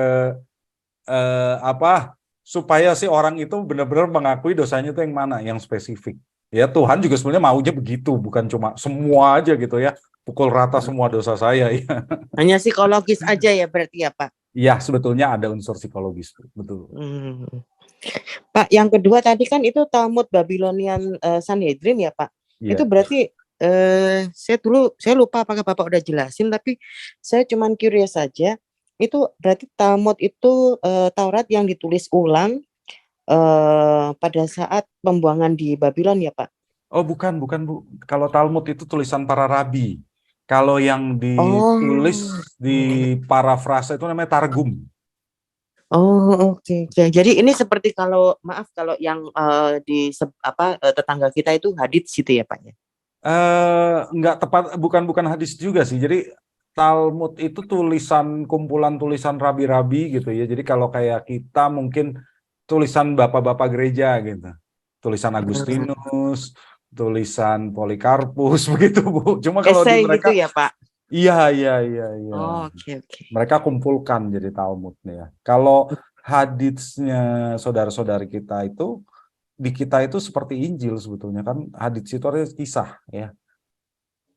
apa? Supaya si orang itu benar-benar mengakui dosanya itu yang mana, yang spesifik. Ya Tuhan juga sebenarnya maunya begitu, bukan cuma semua aja gitu ya, pukul rata semua dosa saya. Ya, Hanya psikologis aja ya berarti ya Pak. ya sebetulnya ada unsur psikologis, betul. Hmm. Pak, yang kedua tadi kan itu Talmud Babylonian Sanhedrin ya Pak. Itu Iya. berarti saya lupa apakah Bapak udah jelasin tapi saya cuman curious saja. Itu berarti Talmud itu Taurat yang ditulis ulang pada saat pembuangan di Babylon ya Pak. Oh bukan Bu. Kalau Talmud itu tulisan para rabi. Kalau yang ditulis Oh. di parafrase itu namanya Targum. Oh, oke. Jadi ini seperti kalau maaf kalau yang tetangga kita itu hadits gitu ya Pak ya. Nggak tepat, bukan hadis juga sih. Jadi Talmud itu tulisan kumpulan tulisan rabi-rabi gitu ya. Jadi kalau kayak kita mungkin tulisan bapak-bapak gereja gitu. Tulisan Agustinus, tulisan Polikarpus begitu Bu. Cuma kalau di Esai gitu mereka ya Pak. iya. Oh, oke. Mereka kumpulkan jadi Talmudnya ya. Kalau haditsnya saudara-saudari kita itu di kita itu seperti Injil sebetulnya kan, hadits itu artinya kisah ya.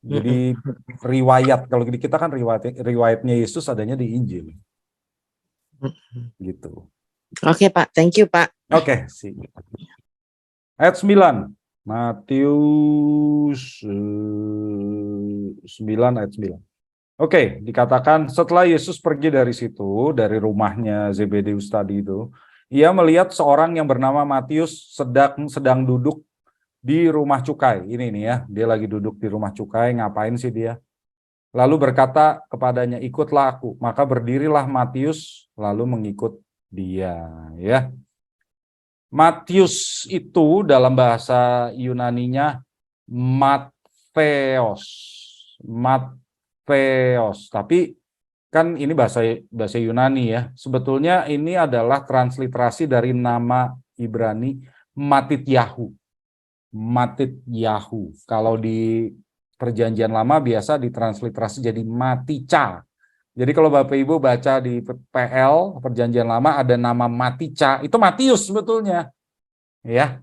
Jadi riwayat, kalau di kita kan riwayatnya Yesus adanya di Injil gitu. Oke Pak, thank you Pak. Oke, sih. Ayat 9. Matius 9 ayat 9. Oke, dikatakan setelah Yesus pergi dari situ, dari rumahnya Zebedeus tadi itu, ia melihat seorang yang bernama Matius sedang duduk di rumah cukai. Ini nih ya, dia lagi duduk di rumah cukai, ngapain sih dia? Lalu berkata kepadanya, ikutlah aku. Maka berdirilah Matius, lalu mengikut dia. Ya, Matius itu dalam bahasa Yunaninya Mattheos. Tapi kan ini bahasa Yunani ya. Sebetulnya ini adalah transliterasi dari nama Ibrani Matityahu. Kalau di Perjanjian Lama biasa ditransliterasi jadi Matica. Jadi kalau Bapak Ibu baca di PL Perjanjian Lama ada nama Matica, itu Matius sebetulnya. Ya,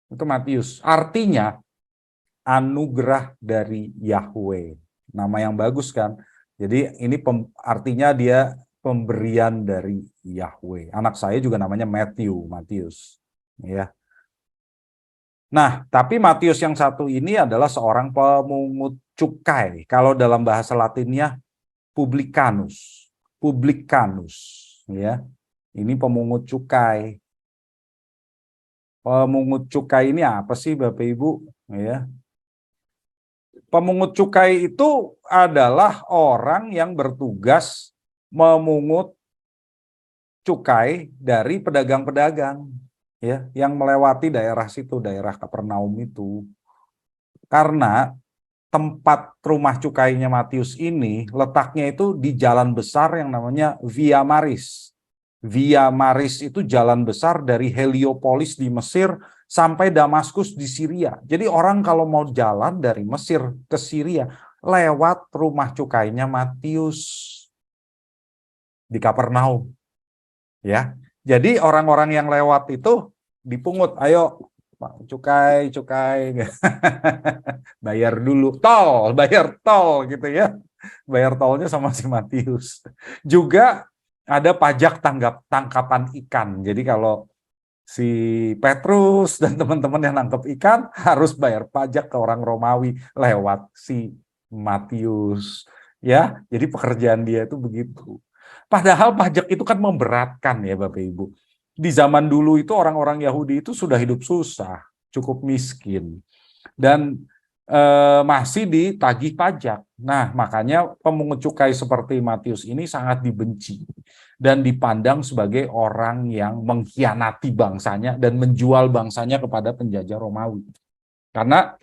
itu Matius. Artinya anugerah dari Yahweh. Nama yang bagus kan? Jadi ini artinya dia pemberian dari Yahweh. Anak saya juga namanya Matius. Ya. Nah, tapi Matius yang satu ini adalah seorang pemungut cukai. Kalau dalam bahasa Latinnya publicanus, ya. Ini pemungut cukai. Pemungut cukai ini apa sih Bapak Ibu? Ya. Pemungut cukai itu adalah orang yang bertugas memungut cukai dari pedagang-pedagang, ya, yang melewati daerah situ, daerah Kapernaum itu. Karena tempat rumah cukainya Matius ini letaknya itu di jalan besar yang namanya Via Maris. Via Maris itu jalan besar dari Heliopolis di Mesir sampai Damaskus di Syria. Jadi orang kalau mau jalan dari Mesir ke Syria lewat rumah cukainya Matius di Kapernaum. Ya. Jadi orang-orang yang lewat itu dipungut, ayo Pak, cukai. bayar tol gitu ya. Bayar tolnya sama si Matius. Juga ada pajak tangkapan ikan. Jadi kalau si Petrus dan teman-teman yang nangkep ikan harus bayar pajak ke orang Romawi lewat si Matius. Ya, jadi pekerjaan dia itu begitu. Padahal pajak itu kan memberatkan ya Bapak Ibu. Di zaman dulu itu orang-orang Yahudi itu sudah hidup susah, cukup miskin. Dan masih ditagih pajak. Nah, makanya pemungut cukai seperti Matius ini sangat dibenci. dan dipandang sebagai orang yang mengkhianati bangsanya dan menjual bangsanya kepada penjajah Romawi. Karena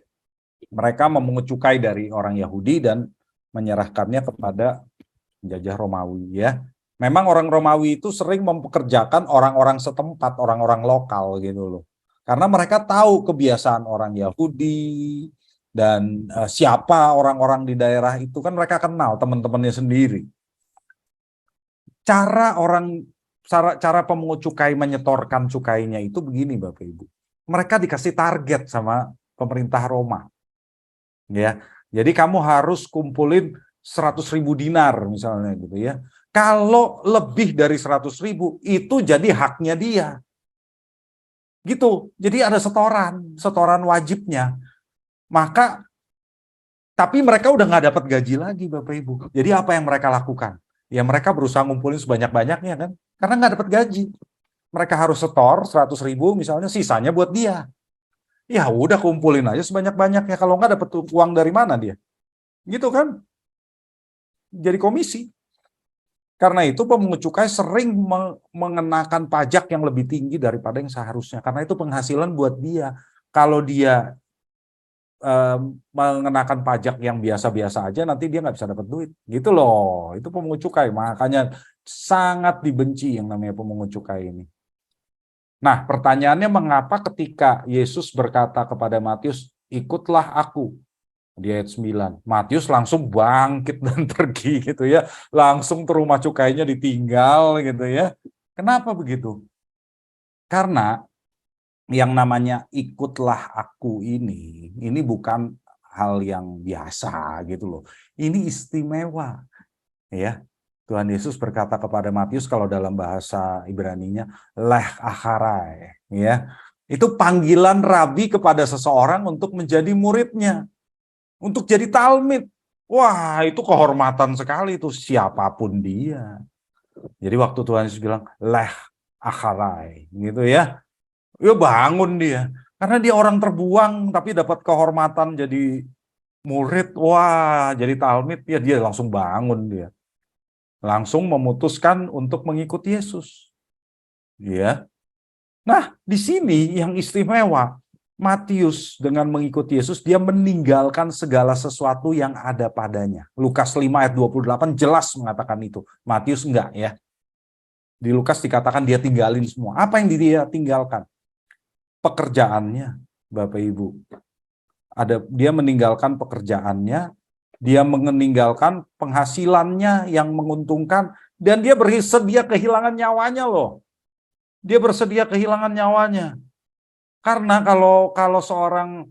mereka memungut cukai dari orang Yahudi dan menyerahkannya kepada penjajah Romawi, ya. Memang orang Romawi itu sering mempekerjakan orang-orang setempat, orang-orang lokal gitu loh. Karena mereka tahu kebiasaan orang Yahudi dan siapa orang-orang di daerah itu kan mereka kenal teman-temannya sendiri. Cara pemungut cukai menyetorkan cukainya itu begini, Bapak Ibu. Mereka dikasih target sama pemerintah Roma. Ya. Jadi kamu harus kumpulin 100.000 dinar misalnya gitu ya. Kalau lebih dari 100.000 itu jadi haknya dia. Gitu. Jadi ada setoran wajibnya. Maka tapi mereka udah nggak dapat gaji lagi, Bapak Ibu. Jadi apa yang mereka lakukan? Ya mereka berusaha ngumpulin sebanyak-banyaknya kan. Karena nggak dapat gaji. Mereka harus setor 100.000 misalnya, sisanya buat dia. Ya udah kumpulin aja sebanyak-banyaknya. Kalau nggak dapat uang dari mana dia? Gitu kan? Jadi komisi. Karena itu pemungut cukai sering mengenakan pajak yang lebih tinggi daripada yang seharusnya. Karena itu penghasilan buat dia. Kalau dia mengenakan pajak yang biasa-biasa aja, nanti dia nggak bisa dapat duit. Gitu loh. Itu pemungut cukai. Makanya sangat dibenci yang namanya pemungut cukai ini. Nah, pertanyaannya mengapa ketika Yesus berkata kepada Matius, ikutlah aku. Di ayat 9, Matius langsung bangkit dan pergi gitu ya. Langsung ke rumah cukainya ditinggal gitu ya. Kenapa begitu? Karena yang namanya ikutlah aku ini bukan hal yang biasa gitu loh. Ini istimewa. Ya. Tuhan Yesus berkata kepada Matius kalau dalam bahasa Ibraninya leh acharai, ya. Itu panggilan rabi kepada seseorang untuk menjadi muridnya. Untuk jadi talmid. Wah, itu kehormatan sekali itu siapapun dia. Jadi waktu Tuhan Yesus bilang, leh acharai, gitu ya. Ya bangun dia. Karena dia orang terbuang, tapi dapat kehormatan jadi murid. Wah, jadi talmid, ya dia langsung bangun dia. Langsung memutuskan untuk mengikuti Yesus. Ya. Nah, di sini yang istimewa, Matius dengan mengikuti Yesus, dia meninggalkan segala sesuatu yang ada padanya. Lukas 5 ayat 28 jelas mengatakan itu. Matius enggak ya. Di Lukas dikatakan dia tinggalin semua. Apa yang dia tinggalkan? Pekerjaannya, Bapak Ibu. Dia meninggalkan pekerjaannya, dia meninggalkan penghasilannya yang menguntungkan, dan dia bersedia kehilangan nyawanya loh. Dia bersedia kehilangan nyawanya. Karena kalau seorang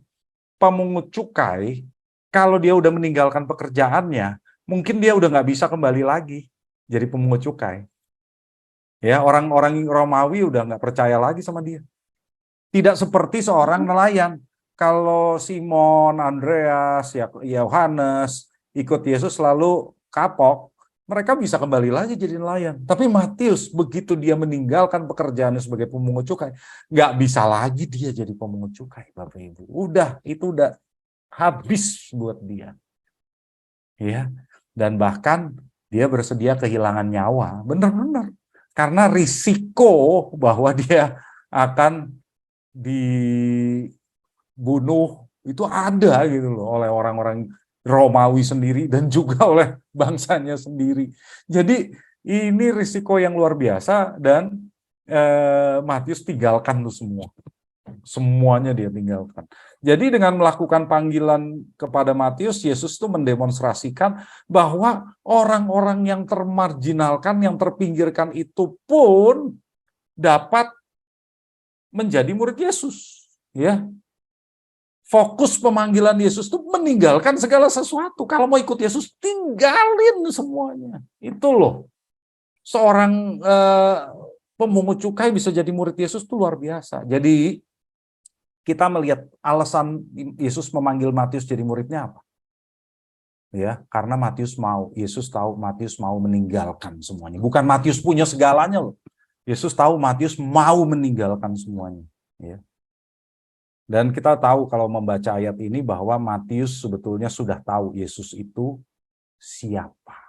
pemungut cukai, kalau dia udah meninggalkan pekerjaannya, mungkin dia udah nggak bisa kembali lagi jadi pemungut cukai. Ya, orang-orang Romawi udah nggak percaya lagi sama dia. Tidak seperti seorang nelayan. Kalau Simon, Andreas, Yohanes ikut Yesus lalu kapok, mereka bisa kembali lagi jadi nelayan. Tapi Matius, begitu dia meninggalkan pekerjaannya sebagai pemungut cukai, nggak bisa lagi dia jadi pemungut cukai, Bapak Ibu. Itu udah habis buat dia. Ya, dan bahkan dia bersedia kehilangan nyawa, benar-benar. Karena risiko bahwa dia akan dibunuh itu ada gitu loh oleh orang-orang Romawi sendiri dan juga oleh bangsanya sendiri. Jadi ini risiko yang luar biasa dan Matius tinggalkan tuh semua. Semuanya dia tinggalkan. Jadi dengan melakukan panggilan kepada Matius, Yesus itu mendemonstrasikan bahwa orang-orang yang termarginalkan, yang terpinggirkan itu pun dapat menjadi murid Yesus. Ya. Fokus pemanggilan Yesus itu meninggalkan segala sesuatu. Kalau mau ikut Yesus, tinggalin semuanya. Itu loh. Seorang pemungut cukai bisa jadi murid Yesus itu luar biasa. Jadi kita melihat alasan Yesus memanggil Matius jadi muridnya apa? Ya, karena Yesus tahu Matius mau meninggalkan semuanya. Bukan Matius punya segalanya loh. Yesus tahu Matius mau meninggalkan semuanya. Ya. Dan kita tahu kalau membaca ayat ini bahwa Matius sebetulnya sudah tahu Yesus itu siapa.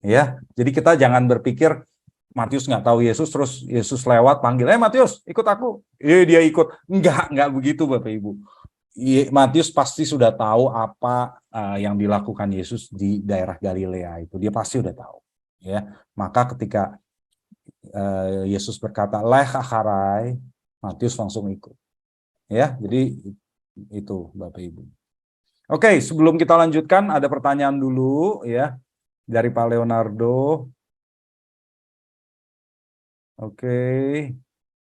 Ya, jadi kita jangan berpikir Matius nggak tahu Yesus, terus Yesus lewat panggil, Matius ikut aku. Dia ikut. Enggak begitu Bapak Ibu. Matius pasti sudah tahu apa yang dilakukan Yesus di daerah Galilea itu. Dia pasti udah tahu. Ya, maka ketika Yesus berkata, "Lech acharai," Matius langsung ikut. Ya, jadi itu Bapak Ibu. Oke, sebelum kita lanjutkan ada pertanyaan dulu ya dari Pak Leonardo. Oke,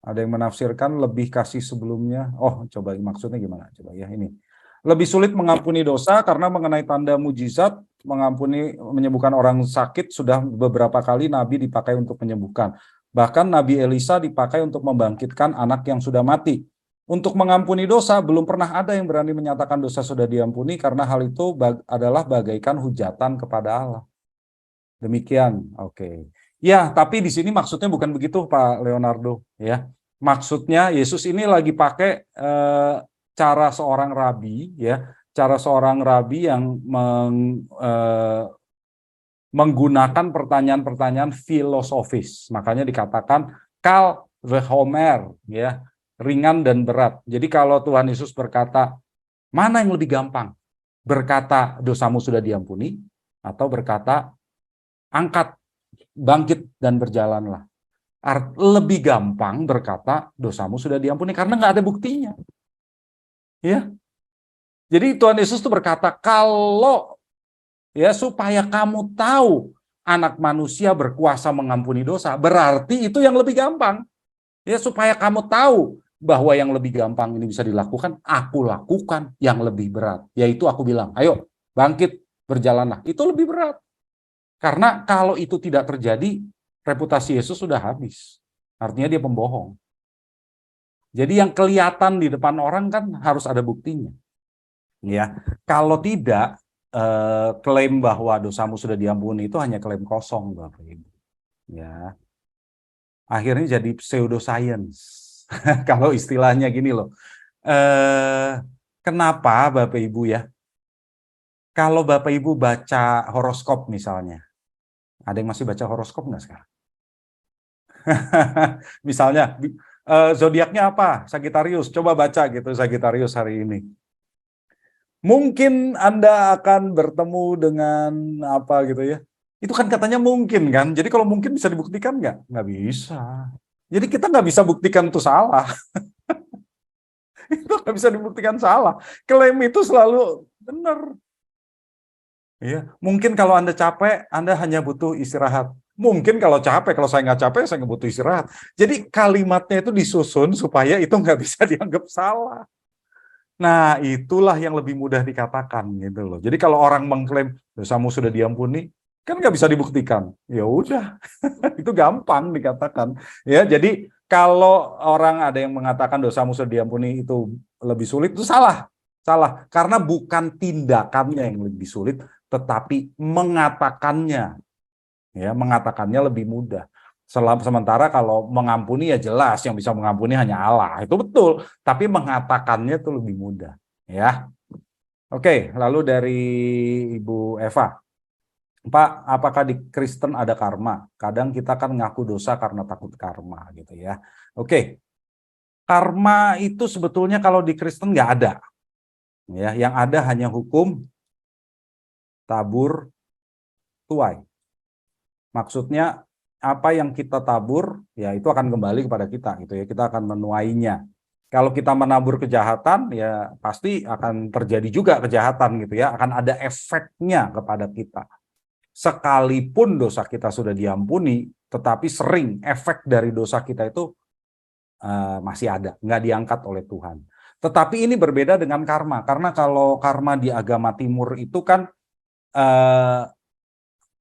ada yang menafsirkan lebih kasih sebelumnya. Oh, coba maksudnya gimana? Coba ya ini. Lebih sulit mengampuni dosa karena mengenai tanda mujizat, mengampuni, menyembuhkan orang sakit sudah beberapa kali Nabi dipakai untuk menyembuhkan. Bahkan Nabi Elisa dipakai untuk membangkitkan anak yang sudah mati. Untuk mengampuni dosa, belum pernah ada yang berani menyatakan dosa sudah diampuni karena hal itu adalah bagaikan hujatan kepada Allah. Demikian, oke. Ya, tapi di sini maksudnya bukan begitu Pak Leonardo. Ya, maksudnya Yesus ini lagi pakai cara seorang rabi, ya, cara seorang rabi yang menggunakan pertanyaan-pertanyaan filosofis. Makanya dikatakan kal vehomer, ya, ringan dan berat. Jadi kalau Tuhan Yesus berkata, mana yang lebih gampang? Berkata dosamu sudah diampuni atau berkata angkat, bangkit dan berjalanlah. Lebih gampang berkata dosamu sudah diampuni karena nggak ada buktinya. Ya. Jadi Tuhan Yesus itu berkata kalau ya supaya kamu tahu anak manusia berkuasa mengampuni dosa, berarti itu yang lebih gampang. Ya supaya kamu tahu bahwa yang lebih gampang ini bisa dilakukan, aku lakukan yang lebih berat. Yaitu aku bilang, ayo bangkit, berjalanlah. Itu lebih berat. Karena kalau itu tidak terjadi, reputasi Yesus sudah habis. Artinya dia pembohong. Jadi yang kelihatan di depan orang kan harus ada buktinya. Ya, kalau tidak, klaim bahwa dosamu sudah diampuni itu hanya klaim kosong, Bapak Ibu. Ya, akhirnya jadi pseudoscience. Kalau istilahnya gini loh. Kenapa Bapak Ibu ya? Kalau Bapak Ibu baca horoskop misalnya, ada yang masih baca horoskop nggak sekarang? Misalnya, zodiaknya apa? Sagittarius. Coba baca gitu Sagittarius hari ini. Mungkin Anda akan bertemu dengan apa gitu ya. Itu kan katanya mungkin kan. Jadi kalau mungkin bisa dibuktikan nggak? Nggak bisa. Jadi kita nggak bisa buktikan itu salah. Itu nggak bisa dibuktikan salah. Klaim itu selalu benar. Ya, mungkin kalau Anda capek, Anda hanya butuh istirahat. Mungkin kalau capek, kalau saya nggak capek, saya nggak butuh istirahat. Jadi kalimatnya itu disusun supaya itu nggak bisa dianggap salah. Nah, itulah yang lebih mudah dikatakan gitu loh. Jadi kalau orang mengklaim dosamu sudah diampuni, kan nggak bisa dibuktikan. Ya udah, itu gampang dikatakan. Ya, jadi kalau orang ada yang mengatakan dosamu sudah diampuni itu lebih sulit, itu salah. Salah, karena bukan tindakannya yang lebih sulit, tetapi mengatakannya. Ya, mengatakannya lebih mudah. Sementara kalau mengampuni ya jelas yang bisa mengampuni hanya Allah. Itu betul, tapi mengatakannya itu lebih mudah, ya. Oke, lalu dari Ibu Eva. Pak, apakah di Kristen ada karma? Kadang kita kan ngaku dosa karena takut karma gitu ya. Oke. Karma itu sebetulnya kalau di Kristen nggak ada. Ya, yang ada hanya hukum tabur tuai. Maksudnya apa yang kita tabur ya itu akan kembali kepada kita gitu ya. Kita akan menuainya. Kalau kita menabur kejahatan ya pasti akan terjadi juga kejahatan gitu ya. Akan ada efeknya kepada kita. Sekalipun dosa kita sudah diampuni, tetapi sering efek dari dosa kita itu masih ada, nggak diangkat oleh Tuhan. Tetapi ini berbeda dengan karma. Karena kalau karma di agama timur itu kan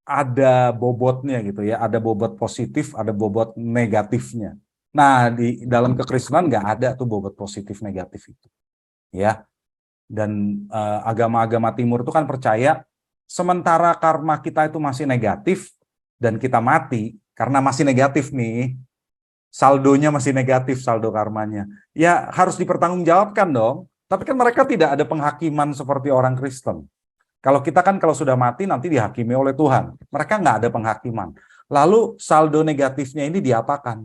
ada bobotnya gitu ya, ada bobot positif, ada bobot negatifnya. Nah, di dalam kekristenan nggak ada tuh bobot positif negatif itu, ya. Dan agama-agama timur itu kan percaya sementara karma kita itu masih negatif dan kita mati karena masih negatif nih, saldonya masih negatif, saldo karmanya. Ya harus dipertanggungjawabkan dong. Tapi kan mereka tidak ada penghakiman seperti orang Kristen. Kalau kita kan kalau sudah mati nanti dihakimi oleh Tuhan. Mereka nggak ada penghakiman. Lalu saldo negatifnya ini diapakan?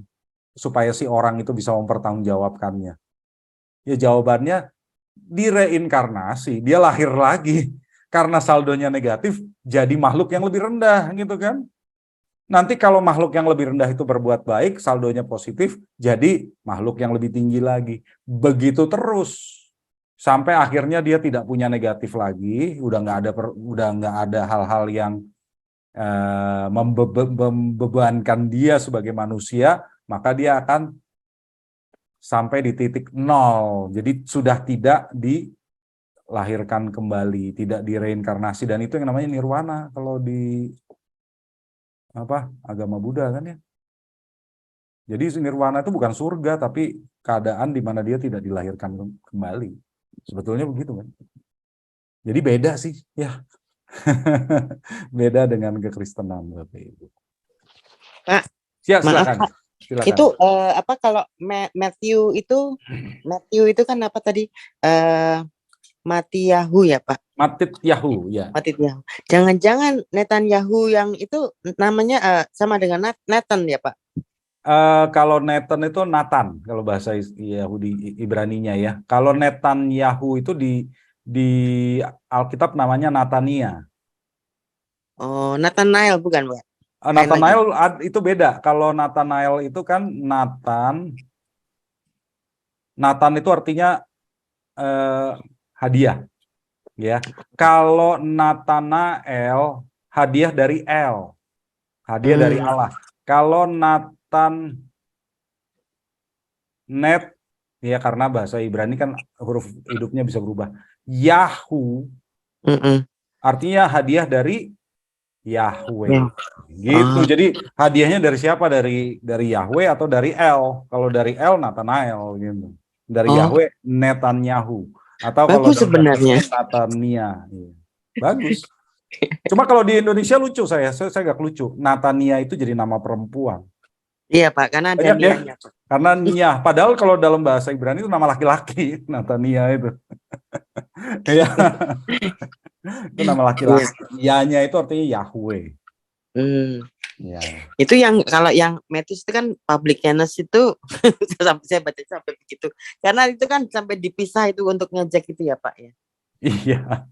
Supaya si orang itu bisa mempertanggungjawabkannya. Ya jawabannya direinkarnasi, dia lahir lagi. Karena saldonya negatif, jadi makhluk yang lebih rendah gitu kan. Nanti kalau makhluk yang lebih rendah itu berbuat baik, saldonya positif, jadi makhluk yang lebih tinggi lagi. Begitu terus. Sampai akhirnya dia tidak punya negatif lagi, udah nggak ada hal-hal yang membebankan dia sebagai manusia, maka dia akan sampai di titik nol. Jadi sudah tidak dilahirkan kembali, tidak direinkarnasi, dan itu yang namanya nirwana kalau di agama Buddha kan ya. Jadi nirwana itu bukan surga, tapi keadaan di mana dia tidak dilahirkan kembali. Sebetulnya begitu kan. Jadi beda sih ya. Beda dengan kekristenan Bapak Ibu. Pak, Silakan. Pak. Silakan. Itu kalau Matthew itu kan apa tadi? Matityahu ya Pak? Matityahu ya. Matityahu. Jangan-jangan Netanyahu yang itu namanya sama dengan Nathan ya Pak? Kalau Nathan itu Nathan, kalau bahasa Yahudi Ibraninya ya. Kalau Netanyahu itu di Alkitab namanya Natania. Oh, Nathanael bukan Pak? Nathanael itu beda. Kalau Nathanael itu kan Nathan itu artinya hadiah, ya. Kalau Nathanael hadiah dari El, hadiah dari Allah. Kalau Net, ya karena bahasa Ibrani kan huruf hidupnya bisa berubah. Yahu, artinya hadiah dari Yahweh. Gitu. Jadi hadiahnya dari siapa? Dari Yahweh atau dari El? Kalau dari El Nathanael gitu. Dari Yahweh Netanyahu. Atau kalau sebenarnya Natania. Ya. Bagus. Cuma kalau di Indonesia lucu saya gak lucu. Natania itu jadi nama perempuan. Iya Pak, karena ada nianya. Karena Nia, padahal kalau dalam bahasa Ibrani itu nama laki-laki, Natania itu. Ya. Itu nama laki-laki. Ianya itu artinya Yahweh. Ya. Itu yang kalau yang Matthew itu kan publicanus itu sampai saya baca sampai begitu. Karena itu kan sampai dipisah itu untuk ngejek itu ya Pak ya. Iya.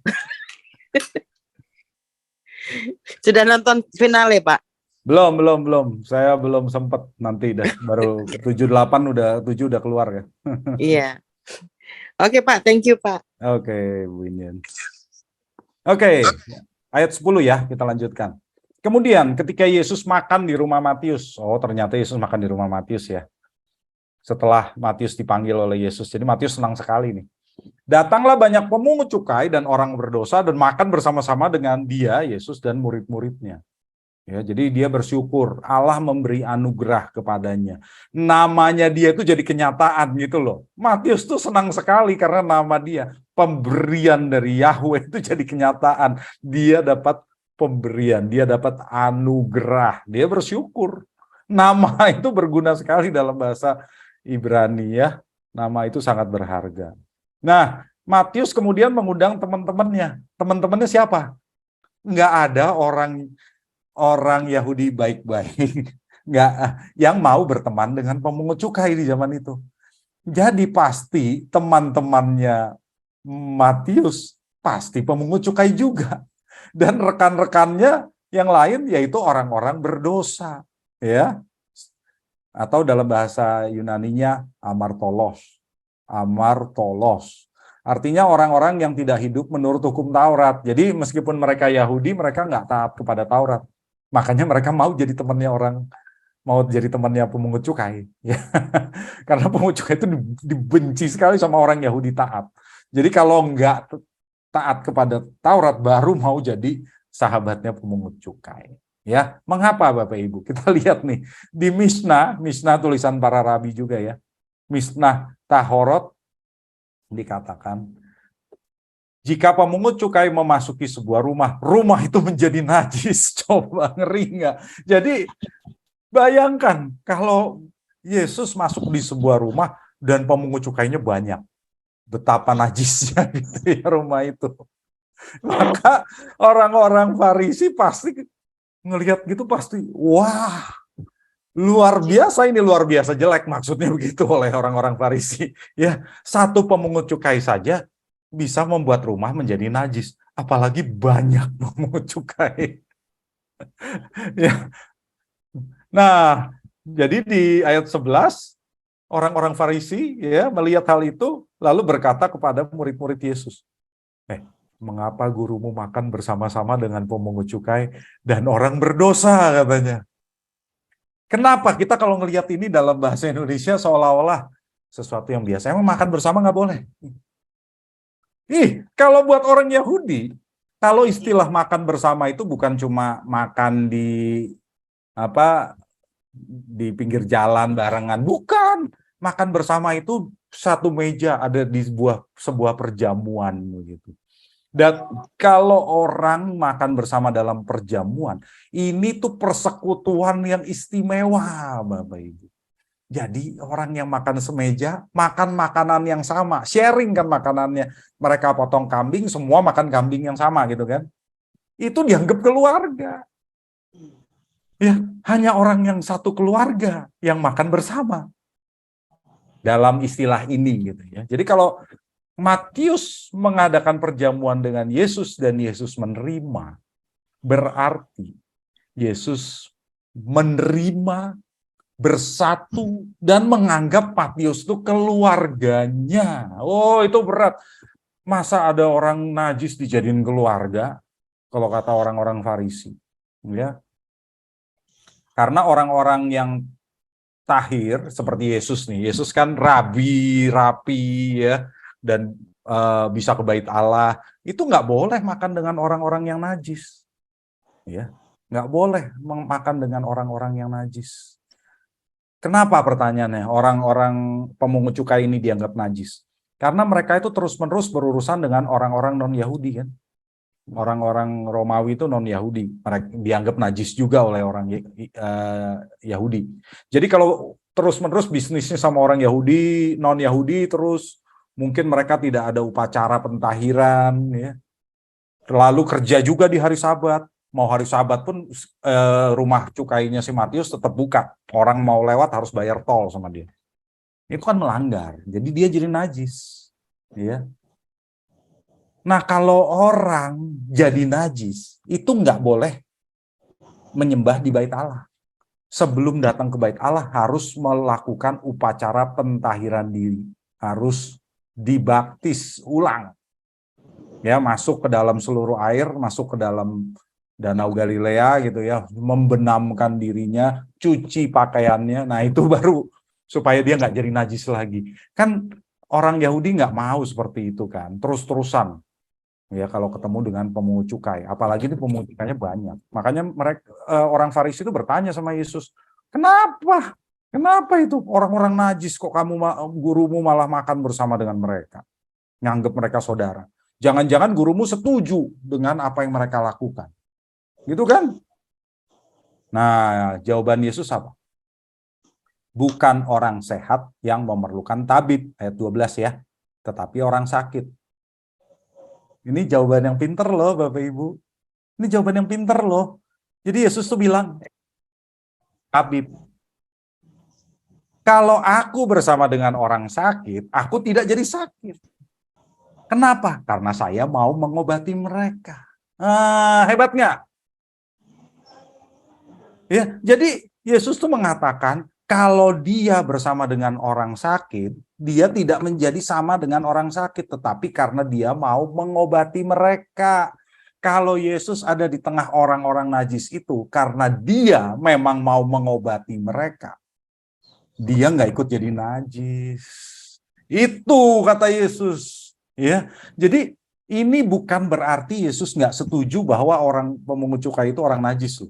Sudah nonton finale Pak? Belum. Saya belum sempat, nanti baru 7 udah keluar ya. Iya. Oke Pak, thank you Pak. Oke, Bu Inian. Oke, ayat 10 ya, kita lanjutkan. Kemudian ketika Yesus makan di rumah Matius, ternyata Yesus makan di rumah Matius ya. Setelah Matius dipanggil oleh Yesus, jadi Matius senang sekali nih. Datanglah banyak pemungut cukai dan orang berdosa dan makan bersama-sama dengan dia, Yesus dan murid-muridnya. Ya, jadi dia bersyukur Allah memberi anugerah kepadanya. Namanya dia itu jadi kenyataan gitu loh. Matius tuh senang sekali karena nama dia, pemberian dari Yahweh itu jadi kenyataan. Dia dapat pemberian, dia dapat anugerah. Dia bersyukur. Nama itu berguna sekali dalam bahasa Ibrani ya. Nama itu sangat berharga. Nah, Matius kemudian mengundang teman-temannya. Teman-temannya siapa? Nggak ada orang Yahudi baik-baik nggak yang mau berteman dengan pemungut cukai di zaman itu. Jadi pasti teman-temannya Matius pasti pemungut cukai juga, dan rekan-rekannya yang lain yaitu orang-orang berdosa, ya. Atau dalam bahasa Yunaninya amartolos. Artinya orang-orang yang tidak hidup menurut hukum Taurat. Jadi meskipun mereka Yahudi, mereka nggak taat kepada Taurat. Makanya mereka mau jadi temannya pemungut cukai, ya. Karena pemungut cukai itu dibenci sekali sama orang Yahudi taat. Jadi kalau nggak taat kepada Taurat, baru mau jadi sahabatnya pemungut cukai. Ya, mengapa Bapak Ibu? Kita lihat nih di Mishnah tulisan para rabi juga ya. Mishnah Tahorot dikatakan, jika pemungut cukai memasuki sebuah rumah itu menjadi najis. Coba, ngeri nggak? Jadi bayangkan kalau Yesus masuk di sebuah rumah dan pemungut cukainya banyak. Betapa najisnya gitu ya rumah itu. Maka orang-orang Farisi pasti ngelihat gitu pasti, wah, luar biasa, ini luar biasa jelek, maksudnya begitu oleh orang-orang Farisi. Ya, satu pemungut cukai saja bisa membuat rumah menjadi najis, apalagi banyak pemungut cukai. Ya. Nah, jadi di ayat 11 orang-orang Farisi ya melihat hal itu lalu berkata kepada murid-murid Yesus, mengapa gurumu makan bersama-sama dengan pemungut cukai dan orang berdosa, katanya. Kenapa kita kalau ngelihat ini dalam bahasa Indonesia seolah-olah sesuatu yang biasa. Emang makan bersama nggak boleh? Kalau buat orang Yahudi, kalau istilah makan bersama itu bukan cuma makan di pinggir jalan barengan, bukan. Makan bersama itu satu meja, ada di sebuah perjamuan begitu. Dan kalau orang makan bersama dalam perjamuan, ini tuh persekutuan yang istimewa, Bapak Ibu. Jadi orang yang makan semeja, makan makanan yang sama, sharing kan makanannya. Mereka potong kambing, semua makan kambing yang sama gitu kan. Itu dianggap keluarga. Ya, hanya orang yang satu keluarga yang makan bersama. Dalam istilah ini gitu ya. Jadi kalau Matius mengadakan perjamuan dengan Yesus dan Yesus menerima, berarti Yesus menerima, bersatu, dan menganggap Matius itu keluarganya. Oh, itu berat. Masa ada orang najis dijadiin keluarga? Kalau kata orang-orang Farisi. Ya. Karena orang-orang yang tahir, seperti Yesus nih. Yesus kan rabi, rapi, ya. Dan bisa ke bait Allah, itu nggak boleh makan dengan orang-orang yang najis, ya, nggak boleh makan dengan orang-orang yang najis. Kenapa pertanyaannya? Orang-orang pemungut cukai ini dianggap najis? Karena mereka itu terus-menerus berurusan dengan orang-orang non-Yahudi kan. Orang-orang Romawi itu non-Yahudi, mereka dianggap najis juga oleh orang Yahudi. Jadi kalau terus-menerus bisnisnya sama orang Yahudi, non-Yahudi terus, mungkin mereka tidak ada upacara pentahiran, ya. Lalu kerja juga di hari Sabat. Mau hari Sabat pun rumah cukainya si Matius tetap buka. Orang mau lewat harus bayar tol sama dia. Itu kan melanggar. Jadi dia jadi najis. Ya. Nah kalau orang jadi najis, itu nggak boleh menyembah di bait Allah. Sebelum datang ke bait Allah harus melakukan upacara pentahiran diri. Harus dibaptis ulang, ya, masuk ke dalam seluruh air, masuk ke dalam danau Galilea gitu ya, membenamkan dirinya, cuci pakaiannya. Nah itu baru supaya dia nggak jadi najis lagi. Kan orang Yahudi nggak mau seperti itu kan, terus-terusan ya kalau ketemu dengan pemungut cukai, apalagi ini pemungut cukainya banyak. Makanya mereka orang Farisi itu bertanya sama Yesus, kenapa? Kenapa itu orang-orang najis kok gurumu malah makan bersama dengan mereka? Nganggap mereka saudara. Jangan-jangan gurumu setuju dengan apa yang mereka lakukan. Gitu kan? Nah, jawaban Yesus apa? Bukan orang sehat yang memerlukan tabib, ayat 12 ya, tetapi orang sakit. Ini jawaban yang pinter loh, Bapak Ibu. Ini jawaban yang pinter loh. Jadi Yesus tuh bilang, tabib, kalau aku bersama dengan orang sakit, aku tidak jadi sakit. Kenapa? Karena saya mau mengobati mereka. Hebat nggak? Ya, jadi Yesus tuh mengatakan, kalau dia bersama dengan orang sakit, dia tidak menjadi sama dengan orang sakit, tetapi karena dia mau mengobati mereka. Kalau Yesus ada di tengah orang-orang najis itu, karena dia memang mau mengobati mereka, dia nggak ikut jadi najis. Itu kata Yesus. Ya, jadi ini bukan berarti Yesus nggak setuju bahwa orang pemungut cukai itu orang najis.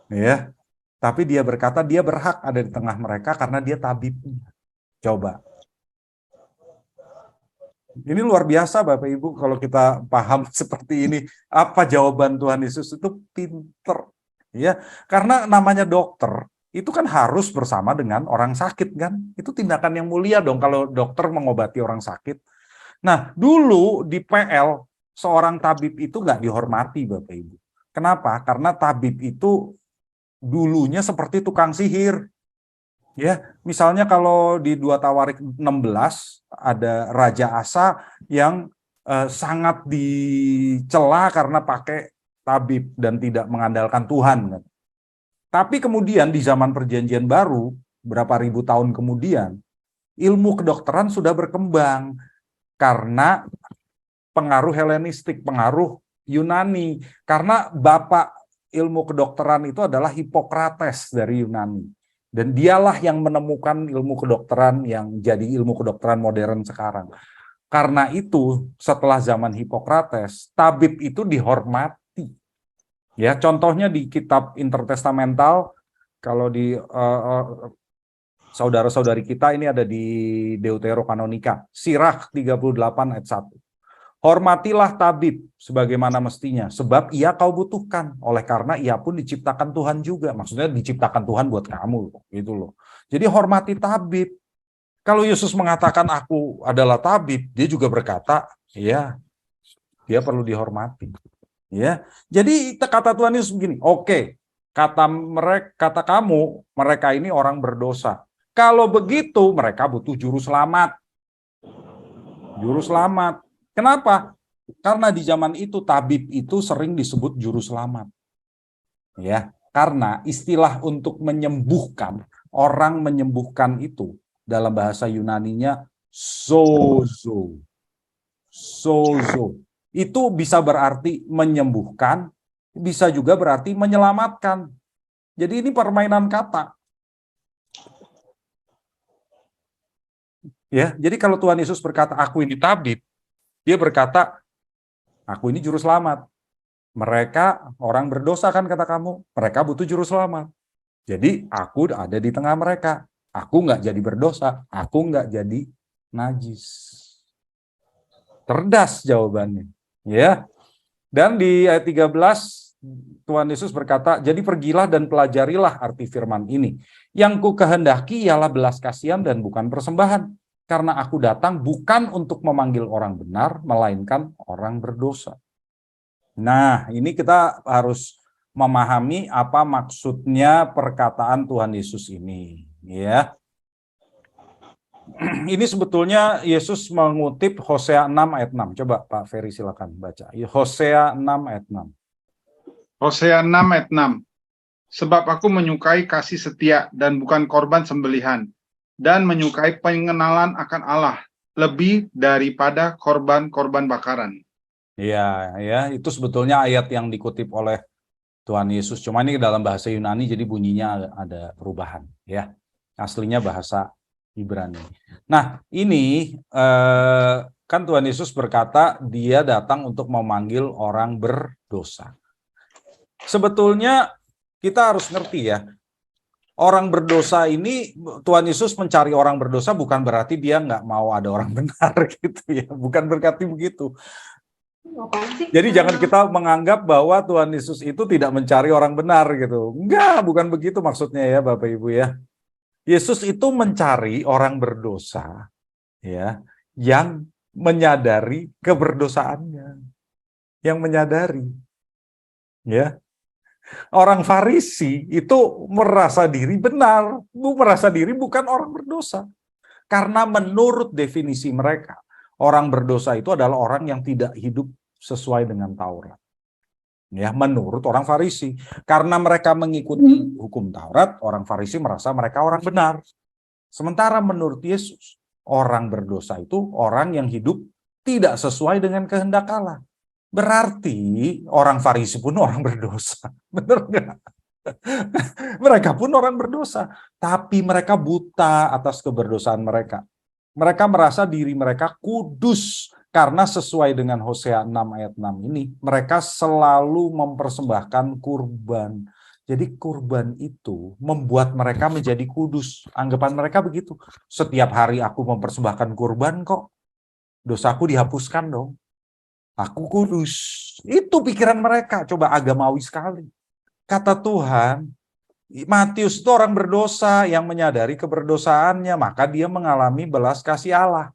Ya, tapi dia berkata dia berhak ada di tengah mereka karena dia tabibnya. Coba. Ini luar biasa Bapak Ibu kalau kita paham seperti ini. Apa jawaban Tuhan Yesus itu pinter. Ya, karena namanya dokter itu kan harus bersama dengan orang sakit kan. Itu tindakan yang mulia dong kalau dokter mengobati orang sakit. Nah, dulu di PL seorang tabib itu nggak dihormati Bapak Ibu. Kenapa? Karena tabib itu dulunya seperti tukang sihir. Ya, misalnya kalau di 2 Tawarik 16 ada Raja Asa yang sangat dicela karena pakai tabib dan tidak mengandalkan Tuhan. Tapi kemudian di zaman Perjanjian Baru, berapa ribu tahun kemudian, ilmu kedokteran sudah berkembang karena pengaruh Helenistik, pengaruh Yunani. Karena bapak ilmu kedokteran itu adalah Hippocrates dari Yunani. Dan dialah yang menemukan ilmu kedokteran yang jadi ilmu kedokteran modern sekarang. Karena itu, setelah zaman Hippocrates, tabib itu dihormati. Ya, contohnya di kitab intertestamental, kalau di saudara-saudari kita ini ada di Deuterokanonika, Sirach 38 ayat 1. Hormatilah tabib sebagaimana mestinya, sebab ia kau butuhkan. Oleh karena ia pun diciptakan Tuhan juga. Maksudnya diciptakan Tuhan buat kamu, gitu loh. Jadi hormati tabib. Kalau Yesus mengatakan aku adalah tabib, dia juga berkata, ya, dia perlu dihormati. Ya, jadi kata Tuhan Yesus begini, oke, kata kamu, mereka ini orang berdosa. Kalau begitu, mereka butuh juru selamat. Juru selamat. Kenapa? Karena di zaman itu tabib itu sering disebut juru selamat. Ya, karena istilah untuk menyembuhkan, orang menyembuhkan itu dalam bahasa Yunaninya sozo. Sozo. Itu bisa berarti menyembuhkan, bisa juga berarti menyelamatkan. Jadi ini permainan kata. Ya, jadi kalau Tuhan Yesus berkata aku ini tabib, dia berkata, aku ini juru selamat. Mereka orang berdosa kan kata kamu. Mereka butuh juru selamat. Jadi aku ada di tengah mereka. Aku nggak jadi berdosa. Aku nggak jadi najis. Cerdas jawabannya. Ya. Dan di ayat 13, Tuhan Yesus berkata, jadi pergilah dan pelajarilah arti firman ini. Yang ku kehendaki ialah belas kasihan dan bukan persembahan. Karena aku datang bukan untuk memanggil orang benar, melainkan orang berdosa. Nah, ini kita harus memahami apa maksudnya perkataan Tuhan Yesus ini. Ya, ini sebetulnya Yesus mengutip Hosea 6 ayat 6. Coba Pak Ferry silakan baca. Hosea 6 ayat 6. Hosea 6 ayat 6. Sebab aku menyukai kasih setia dan bukan korban sembelihan, dan menyukai pengenalan akan Allah lebih daripada korban-korban bakaran. Ya, ya, itu sebetulnya ayat yang dikutip oleh Tuhan Yesus. Cuma ini dalam bahasa Yunani, jadi bunyinya ada perubahan. Ya, aslinya bahasa Ibrani. Nah, ini kan Tuhan Yesus berkata dia datang untuk memanggil orang berdosa. Sebetulnya kita harus ngerti ya. Orang berdosa ini, Tuhan Yesus mencari orang berdosa bukan berarti dia nggak mau ada orang benar gitu ya. Bukan berarti begitu. Jadi jangan kita menganggap bahwa Tuhan Yesus itu tidak mencari orang benar gitu. Enggak, bukan begitu maksudnya ya Bapak Ibu ya. Yesus itu mencari orang berdosa ya, yang menyadari keberdosaannya. Yang menyadari. Ya. Orang Farisi itu merasa diri benar, merasa diri bukan orang berdosa. Karena menurut definisi mereka, orang berdosa itu adalah orang yang tidak hidup sesuai dengan Taurat. Ya, menurut orang Farisi. Karena mereka mengikuti hukum Taurat, orang Farisi merasa mereka orang benar. Sementara menurut Yesus, orang berdosa itu orang yang hidup tidak sesuai dengan kehendak Allah. Berarti orang Farisi pun orang berdosa. Benar nggak? Mereka pun orang berdosa. Tapi mereka buta atas keberdosaan mereka. Mereka merasa diri mereka kudus. Karena sesuai dengan Hosea 6 ayat 6 ini, mereka selalu mempersembahkan kurban. Jadi kurban itu membuat mereka menjadi kudus. Anggapan mereka begitu. Setiap hari aku mempersembahkan kurban kok. Dosaku dihapuskan dong. Aku kudus. Itu pikiran mereka. Coba agamawi sekali. Kata Tuhan, Matius itu orang berdosa yang menyadari keberdosaannya. Maka dia mengalami belas kasih Allah.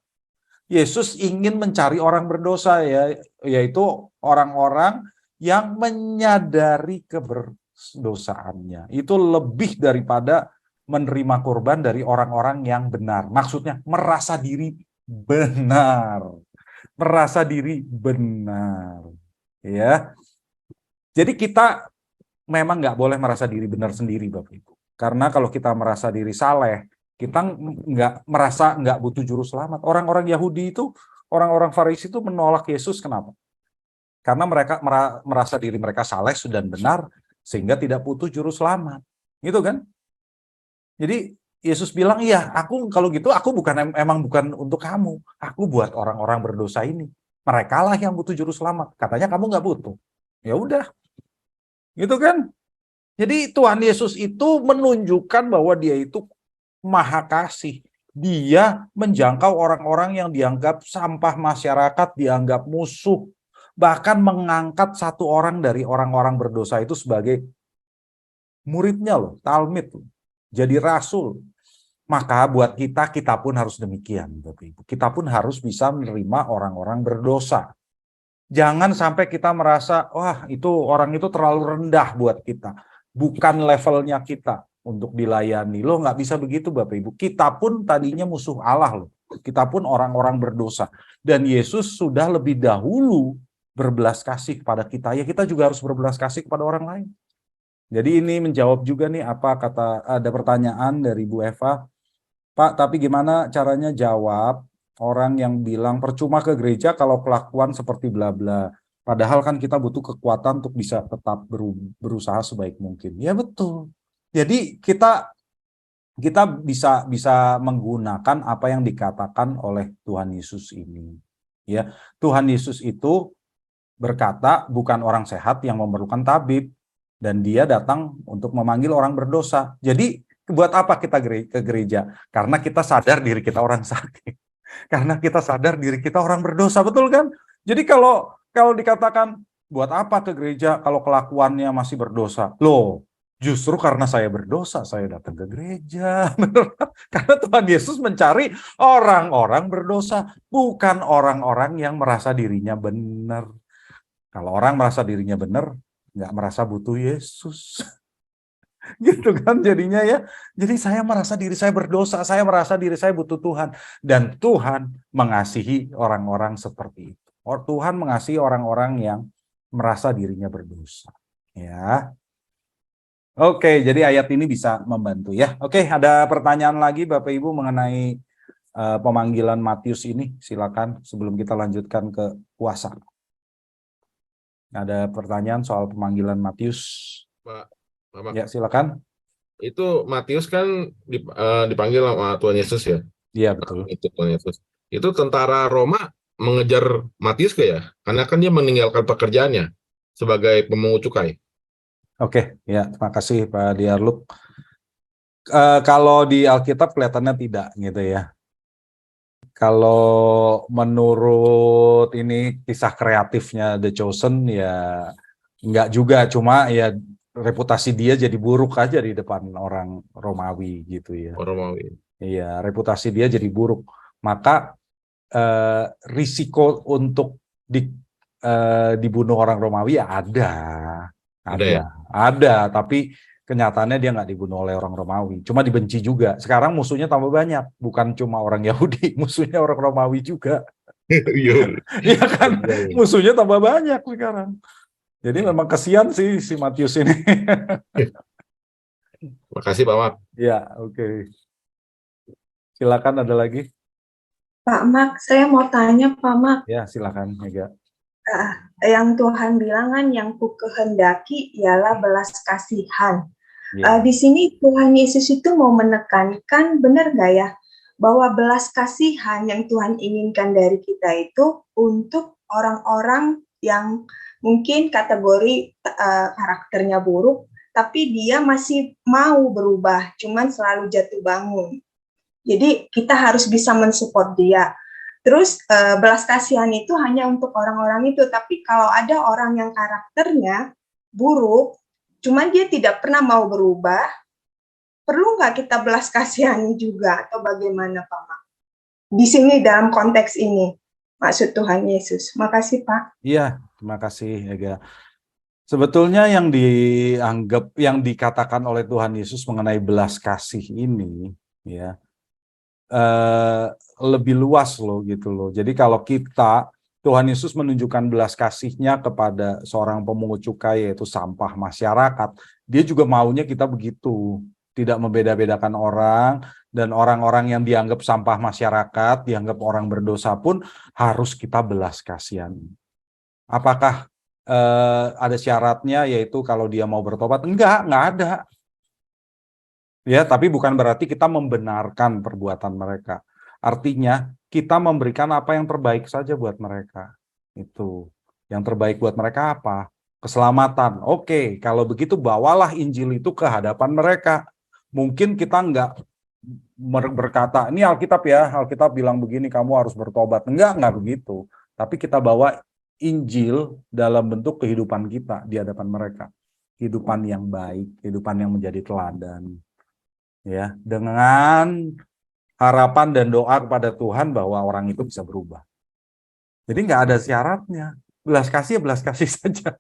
Yesus ingin mencari orang berdosa, ya, yaitu orang-orang yang menyadari keberdosaannya. Itu lebih daripada menerima korban dari orang-orang yang benar. Maksudnya merasa diri benar. Merasa diri benar. Ya. Jadi kita memang nggak boleh merasa diri benar sendiri, Bapak Ibu. Karena kalau kita merasa diri saleh, kita nggak butuh juru selamat. Orang-orang Yahudi itu, orang-orang Farisi itu menolak Yesus. Kenapa? Karena mereka merasa diri mereka saleh dan benar, sehingga tidak butuh juru selamat. Gitu kan? Jadi Yesus bilang, iya, aku kalau gitu aku emang bukan untuk kamu. Aku buat orang-orang berdosa ini. Mereka lah yang butuh juru selamat. Katanya kamu nggak butuh. Ya udah, gitu kan? Jadi Tuhan Yesus itu menunjukkan bahwa dia itu maha kasih. Dia menjangkau orang-orang yang dianggap sampah masyarakat, dianggap musuh. Bahkan mengangkat satu orang dari orang-orang berdosa itu sebagai muridnya loh, talmid loh. Jadi rasul. Maka buat kita pun harus demikian, Bapak Ibu. Kita pun harus bisa menerima orang-orang berdosa. Jangan sampai kita merasa, wah itu orang itu terlalu rendah buat kita. Bukan levelnya kita untuk dilayani. Loh nggak bisa begitu Bapak Ibu. Kita pun tadinya musuh Allah loh. Kita pun orang-orang berdosa. Dan Yesus sudah lebih dahulu berbelas kasih kepada kita. Ya kita juga harus berbelas kasih kepada orang lain. Jadi ini menjawab juga nih ada pertanyaan dari Bu Eva. Pak, tapi gimana caranya jawab orang yang bilang percuma ke gereja kalau kelakuan seperti bla bla. Padahal kan kita butuh kekuatan untuk bisa tetap berusaha sebaik mungkin. Ya betul. Jadi kita bisa menggunakan apa yang dikatakan oleh Tuhan Yesus ini. Ya, Tuhan Yesus itu berkata bukan orang sehat yang memerlukan tabib, dan dia datang untuk memanggil orang berdosa. Jadi buat apa kita ke gereja? Karena kita sadar diri kita orang sakit. Karena kita sadar diri kita orang berdosa, betul kan? Jadi kalau dikatakan buat apa ke gereja kalau kelakuannya masih berdosa? Loh, justru karena saya berdosa saya datang ke gereja. Karena Tuhan Yesus mencari orang-orang berdosa, bukan orang-orang yang merasa dirinya benar. Kalau orang merasa dirinya benar, nggak merasa butuh Yesus. Gitu kan jadinya ya. Jadi saya merasa diri saya berdosa, saya merasa diri saya butuh Tuhan. Dan Tuhan mengasihi orang-orang seperti itu. Tuhan mengasihi orang-orang yang merasa dirinya berdosa. Ya. Oke, jadi ayat ini bisa membantu ya. Oke, ada pertanyaan lagi Bapak Ibu mengenai pemanggilan Matius ini. Silakan sebelum kita lanjutkan ke puasa. Ada pertanyaan soal pemanggilan Matius. Pak. Ya, silakan. Itu Matius kan dipanggil sama Tuhan Yesus ya? Iya, betul. Itu Tuhan Yesus. Itu tentara Roma mengejar Matius ya? Karena kan dia meninggalkan pekerjaannya sebagai pemungut cukai. Oke, ya, terima kasih Pak Diarluk. Kalau di Alkitab kelihatannya tidak gitu ya. Kalau menurut ini kisah kreatifnya The Chosen ya enggak juga, cuma ya reputasi dia jadi buruk aja di depan orang Romawi gitu ya. Romawi. Iya, reputasi dia jadi buruk. Maka risiko untuk dibunuh orang Romawi ya ada, tapi kenyataannya dia nggak dibunuh oleh orang Romawi, cuma dibenci juga. Sekarang musuhnya tambah banyak, bukan cuma orang Yahudi, musuhnya orang Romawi juga. Iya kan, musuhnya tambah banyak sekarang. Jadi memang kasihan sih si Matius ini. Makasih Pak Mak. Ya, oke. Silakan, ada lagi? Pak Mak, saya mau tanya Pak Mak. Ya, silakan Mega. Yang Tuhan bilang kan yang ku kehendaki ialah belas kasihan. Ya. Di sini Tuhan Yesus itu mau menekankan, benar nggak ya, bahwa belas kasihan yang Tuhan inginkan dari kita itu untuk orang-orang yang mungkin kategori karakternya buruk, tapi dia masih mau berubah, cuman selalu jatuh bangun. Jadi kita harus bisa mensupport dia. Terus belas kasihan itu hanya untuk orang-orang itu, tapi kalau ada orang yang karakternya buruk, cuman dia tidak pernah mau berubah, perlu nggak kita belas kasihani juga atau bagaimana Pak Mak? Di sini dalam konteks ini, maksud Tuhan Yesus. Makasih Pak. Iya, terima kasih Ega. Sebetulnya yang dianggap, yang dikatakan oleh Tuhan Yesus mengenai belas kasih ini, ya, lebih luas loh gitu loh. Jadi kalau Tuhan Yesus menunjukkan belas kasih-Nya kepada seorang pemungut cukai, yaitu sampah masyarakat, dia juga maunya kita begitu, tidak membeda-bedakan orang, dan orang-orang yang dianggap sampah masyarakat, dianggap orang berdosa pun harus kita belas kasihan. Apakah ada syaratnya, yaitu kalau dia mau bertobat? Enggak ada. Ya, tapi bukan berarti kita membenarkan perbuatan mereka. Artinya, kita memberikan apa yang terbaik saja buat mereka. Itu. Yang terbaik buat mereka apa? Keselamatan. Oke, kalau begitu bawalah Injil itu ke hadapan mereka. Mungkin kita enggak berkata, ini Alkitab ya, Alkitab bilang begini, kamu harus bertobat. Enggak begitu. Tapi kita bawa Injil dalam bentuk kehidupan kita di hadapan mereka. Kehidupan yang baik, kehidupan yang menjadi teladan. Ya, dengan harapan dan doa kepada Tuhan bahwa orang itu bisa berubah. Jadi nggak ada syaratnya. Belas kasih ya belas kasih saja.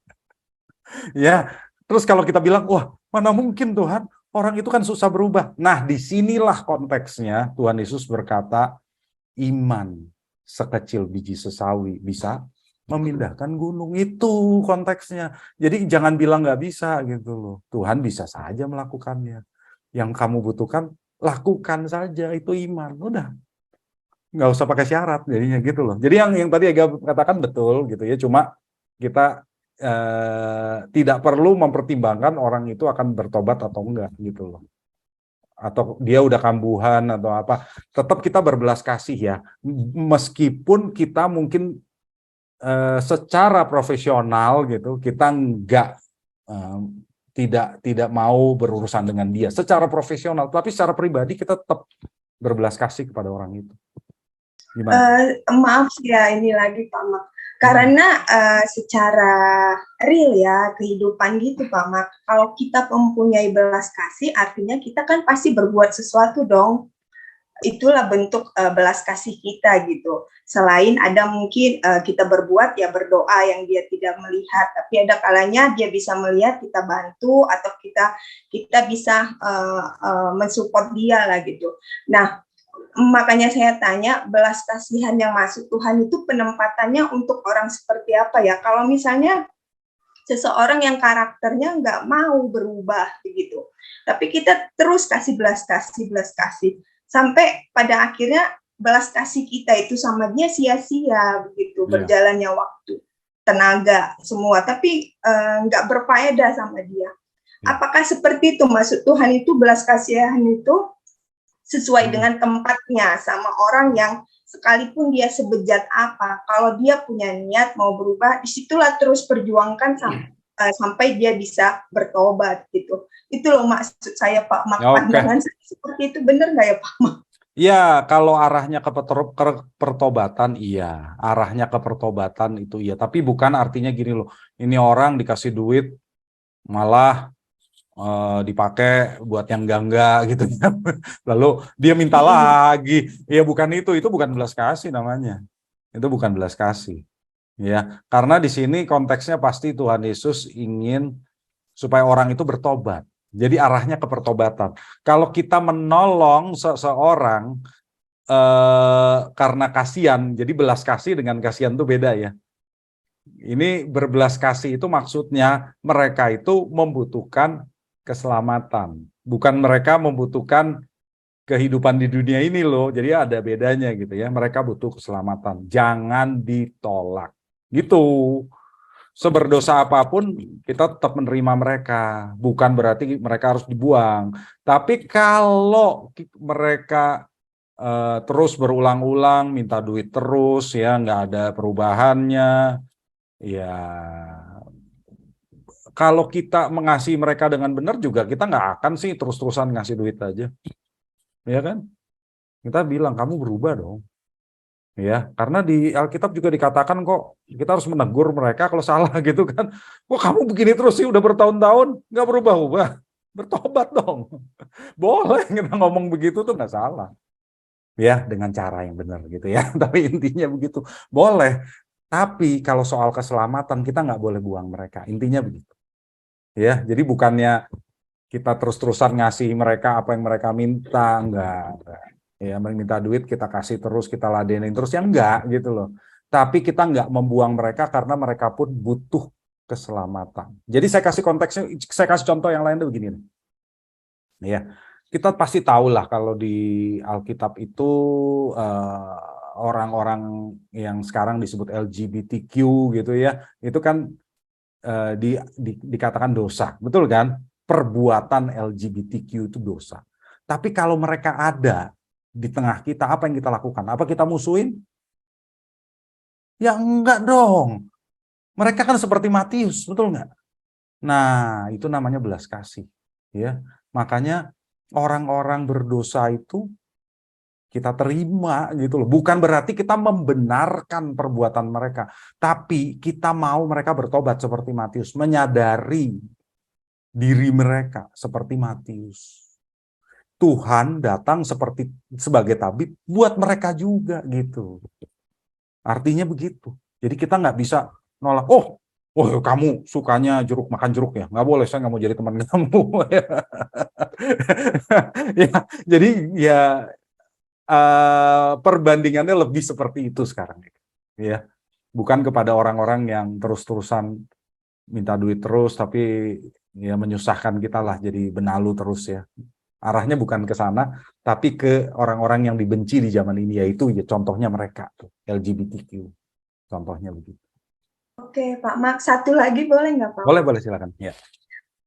Ya, terus kalau kita bilang, wah mana mungkin Tuhan, orang itu kan susah berubah. Nah, disinilah konteksnya Tuhan Yesus berkata, iman sekecil biji sesawi bisa memindahkan gunung. Itu konteksnya. Jadi jangan bilang nggak bisa gitu loh. Tuhan bisa saja melakukannya. Yang kamu butuhkan, lakukan saja, itu iman. Udah, nggak usah pakai syarat jadinya gitu loh. Jadi yang tadi Ega katakan betul gitu ya, cuma kita tidak perlu mempertimbangkan orang itu akan bertobat atau enggak gitu loh. Atau dia udah kambuhan atau apa, tetap kita berbelas kasih ya. Meskipun kita mungkin secara profesional gitu, kita enggak tidak mau berurusan dengan dia secara profesional, tapi secara pribadi kita tetap berbelas kasih kepada orang itu. Gimana? Maaf ya, ini lagi Pak Mak. Karena secara real ya, kehidupan gitu Pak Mak, kalau kita mempunyai belas kasih, artinya kita kan pasti berbuat sesuatu dong. Itulah bentuk belas kasih kita gitu. Selain ada mungkin kita berbuat ya berdoa yang dia tidak melihat, tapi ada kalanya dia bisa melihat, kita bantu atau kita bisa mensupport dia lah gitu. Nah, makanya saya tanya, belas kasihan yang masuk Tuhan itu penempatannya untuk orang seperti apa ya? Kalau misalnya seseorang yang karakternya nggak mau berubah begitu, tapi kita terus kasih belas kasih, sampai pada akhirnya belas kasih kita itu sama dia sia-sia begitu, berjalannya waktu, tenaga, semua, tapi nggak berfaedah sama dia. Apakah seperti itu maksud Tuhan itu belas kasihan itu sesuai dengan tempatnya sama orang yang sekalipun dia sebejat apa, kalau dia punya niat mau berubah, disitulah terus perjuangkan sampai dia bisa bertobat gitu. Itu loh maksud saya Pak Mak. Pandangan seperti itu benar nggak ya Pak Mak? Ya, kalau arahnya ke pertobatan, iya. Arahnya ke pertobatan itu iya. Tapi bukan artinya gini loh, ini orang dikasih duit malah dipakai buat yang enggak gitu. Lalu dia minta lagi. Ya bukan itu bukan belas kasih namanya. Itu bukan belas kasih. Ya, karena di sini konteksnya pasti Tuhan Yesus ingin supaya orang itu bertobat. Jadi arahnya ke pertobatan. Kalau kita menolong seseorang karena kasihan, jadi belas kasih dengan kasihan itu beda ya. Ini berbelas kasih itu maksudnya mereka itu membutuhkan keselamatan, bukan mereka membutuhkan kehidupan di dunia ini loh. Jadi ada bedanya gitu ya. Mereka butuh keselamatan, jangan ditolak. Gitu. Seberdosa apapun kita tetap menerima mereka, bukan berarti mereka harus dibuang. Tapi kalau mereka terus berulang-ulang minta duit terus ya, nggak ada perubahannya, ya kalau kita mengasihi mereka dengan benar juga kita nggak akan sih terus-terusan ngasih duit aja, ya kan? Kita bilang kamu berubah dong. Ya, karena di Alkitab juga dikatakan kok kita harus menegur mereka kalau salah gitu kan. Kok kamu begini terus sih udah bertahun-tahun nggak berubah-ubah, bertobat dong. Boleh kita ngomong begitu tuh nggak salah. Ya, dengan cara yang benar gitu ya. Tapi intinya begitu. Boleh. Tapi kalau soal keselamatan kita nggak boleh buang mereka. Intinya begitu. Ya, jadi bukannya kita terus-terusan ngasih mereka apa yang mereka minta, enggak. Ya, minta duit kita kasih terus, kita ladenin terus, ya enggak gitu loh. Tapi kita enggak membuang mereka karena mereka pun butuh keselamatan. Jadi saya kasih konteksnya, saya kasih contoh yang lain tuh begini. Ya, kita pasti tahu lah kalau di Alkitab itu orang-orang yang sekarang disebut LGBTQ gitu ya, itu kan dikatakan dosa, betul kan? Perbuatan LGBTQ itu dosa. Tapi kalau mereka ada di tengah kita, apa yang kita lakukan? Apa kita musuhin? Ya enggak dong. Mereka kan seperti Matius, betul nggak? Nah, itu namanya belas kasih. Ya, makanya orang-orang berdosa itu kita terima gitu loh. Bukan berarti kita membenarkan perbuatan mereka, tapi kita mau mereka bertobat seperti Matius, menyadari diri mereka seperti Matius. Tuhan datang sebagai tabib buat mereka juga gitu. Artinya begitu. Jadi kita nggak bisa nolak, oh kamu sukanya makan jeruk ya, nggak boleh, saya nggak mau jadi teman kamu. Ya, jadi ya perbandingannya lebih seperti itu sekarang, ya. Bukan kepada orang-orang yang terus-terusan minta duit terus, tapi ya menyusahkan kita lah, jadi benalu terus ya. Arahnya bukan ke sana, tapi ke orang-orang yang dibenci di zaman ini, yaitu ya contohnya mereka tuh, LGBTQ, contohnya begitu. Oke, Pak Mak, satu lagi boleh nggak, Pak? Boleh silakan. Ya.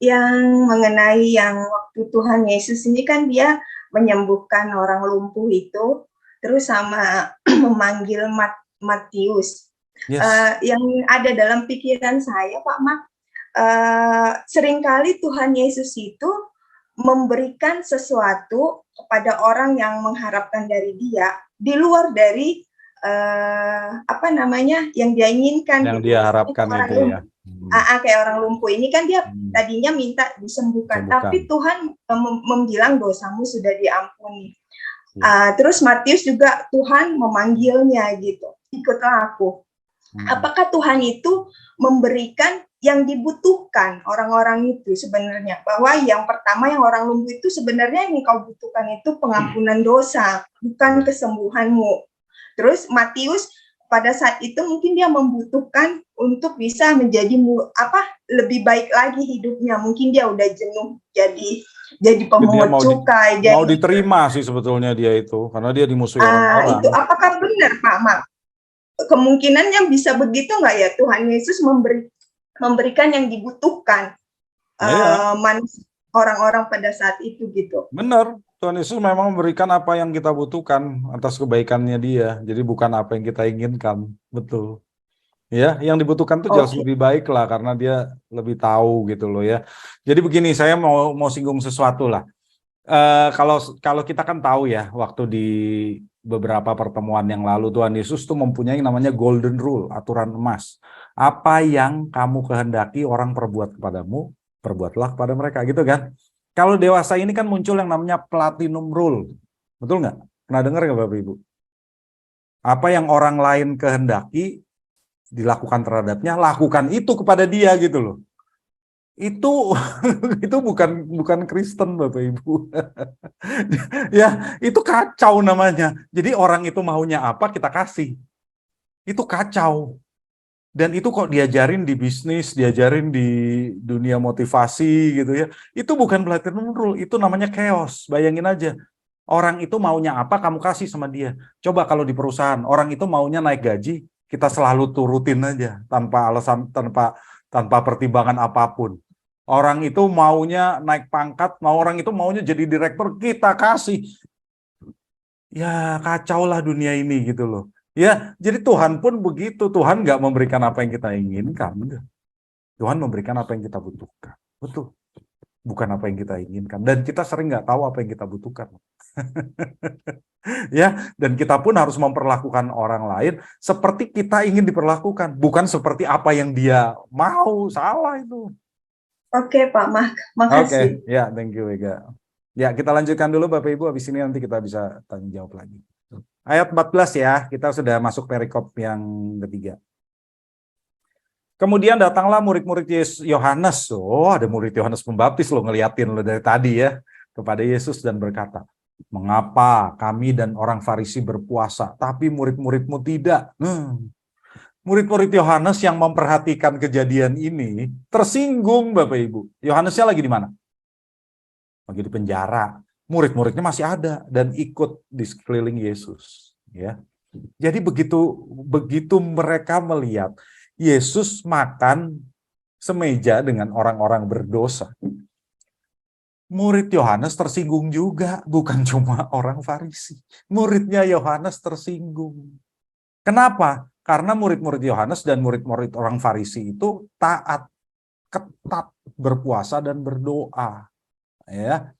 Yang mengenai yang waktu Tuhan Yesus ini kan dia menyembuhkan orang lumpuh itu, terus sama memanggil Matius. Yes. Yang ada dalam pikiran saya, Pak Mak, seringkali Tuhan Yesus itu memberikan sesuatu kepada orang yang mengharapkan dari dia di luar dari yang dia inginkan, yang gitu. Dia harapkan itu ya. Kayak orang lumpuh ini kan dia tadinya minta disembuhkan, tapi Tuhan membilang dosamu sudah diampuni. Terus Matius juga Tuhan memanggilnya gitu, ikutlah aku. Apakah Tuhan itu memberikan yang dibutuhkan orang-orang itu sebenarnya? Bahwa yang pertama, yang orang lumpuh itu sebenarnya yang kau butuhkan itu pengampunan dosa, bukan kesembuhanmu. Terus Matius pada saat itu mungkin dia membutuhkan untuk bisa menjadi lebih baik lagi hidupnya. Mungkin dia udah jenuh jadi pemungut cukai. Mau diterima sih sebetulnya dia itu, karena dia dimusuhi orang-orang. Itu apakah benar, Pak Mak? Kemungkinannya bisa begitu nggak ya, Tuhan Yesus memberikan yang dibutuhkan orang-orang pada saat itu gitu. Benar, Tuhan Yesus memang memberikan apa yang kita butuhkan atas kebaikannya dia. Jadi bukan apa yang kita inginkan, betul. Ya, yang dibutuhkan itu jauh lebih baik lah, karena dia lebih tahu gitu loh ya. Jadi begini, saya mau singgung sesuatu lah. Kalau kita kan tahu ya, waktu di beberapa pertemuan yang lalu Tuhan Yesus tuh mempunyai namanya golden rule, aturan emas. Apa yang kamu kehendaki orang perbuat kepadamu, perbuatlah kepada mereka, gitu kan. Kalau dewasa ini kan muncul yang namanya platinum rule. Betul nggak? Pernah dengar nggak Bapak Ibu? Apa yang orang lain kehendaki dilakukan terhadapnya, lakukan itu kepada dia gitu loh. Itu bukan Kristen Bapak Ibu. Ya, itu kacau namanya. Jadi orang itu maunya apa kita kasih. Itu kacau. Dan itu kok diajarin di bisnis, diajarin di dunia motivasi gitu ya. Itu bukan platinum rule, itu namanya chaos. Bayangin aja. Orang itu maunya apa kamu kasih sama dia. Coba kalau di perusahaan, orang itu maunya naik gaji, kita selalu turutin aja tanpa alasan, tanpa pertimbangan apapun. Orang itu maunya naik pangkat, orang itu maunya jadi direktur, kita kasih. Ya kacau lah dunia ini gitu loh. Ya, jadi Tuhan pun begitu. Tuhan nggak memberikan apa yang kita inginkan. Tuhan memberikan apa yang kita butuhkan. Betul. Bukan apa yang kita inginkan. Dan kita sering nggak tahu apa yang kita butuhkan. Ya, dan kita pun harus memperlakukan orang lain seperti kita ingin diperlakukan. Bukan seperti apa yang dia mau. Salah itu. Oke, Pak Mak. Makasih. Oke, ya, thank you, Ega. Ya, kita lanjutkan dulu Bapak Ibu. Habis ini nanti kita bisa tanya jawab lagi. Ayat 14 ya, kita sudah masuk perikop yang ketiga. Kemudian datanglah murid-murid Yohanes. Oh, ada murid Yohanes Pembaptis loh, ngeliatin lo dari tadi ya, kepada Yesus dan berkata, mengapa kami dan orang Farisi berpuasa, tapi murid-muridmu tidak? Murid-murid Yohanes yang memperhatikan kejadian ini tersinggung, Bapak Ibu. Yohanesnya lagi di mana? Lagi di penjara. Murid-muridnya masih ada dan ikut di sekeliling Yesus. Ya, jadi begitu mereka melihat Yesus makan semeja dengan orang-orang berdosa, murid Yohanes tersinggung juga, bukan cuma orang Farisi. Muridnya Yohanes tersinggung. Kenapa? Karena murid-murid Yohanes dan murid-murid orang Farisi itu taat, ketat, berpuasa dan berdoa. Ya.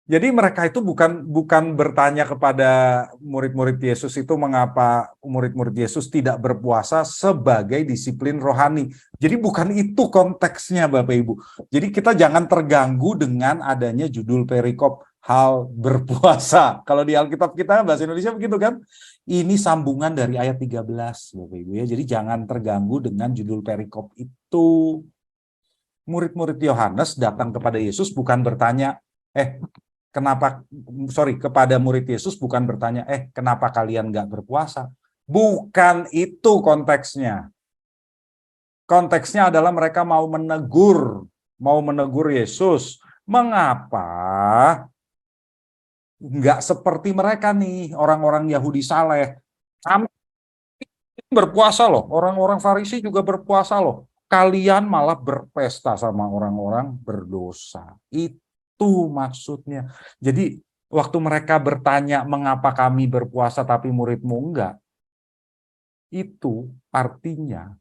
Jadi mereka itu bukan bertanya kepada murid-murid Yesus itu mengapa murid-murid Yesus tidak berpuasa sebagai disiplin rohani. Jadi bukan itu konteksnya, Bapak Ibu. Jadi kita jangan terganggu dengan adanya judul perikop hal berpuasa. Kalau di Alkitab kita bahasa Indonesia begitu kan? Ini sambungan dari ayat 13, Bapak Ibu ya. Jadi jangan terganggu dengan judul perikop itu. Murid-murid Yohanes datang kepada Yesus bukan bertanya, kepada murid Yesus bukan bertanya, kenapa kalian nggak berpuasa? Bukan itu konteksnya. Konteksnya adalah mereka mau menegur Yesus. Mengapa nggak seperti mereka nih, orang-orang Yahudi saleh? Kami berpuasa loh, orang-orang Farisi juga berpuasa loh. Kalian malah berpesta sama orang-orang berdosa. Itu maksudnya. Jadi waktu mereka bertanya mengapa kami berpuasa tapi muridmu enggak, itu artinya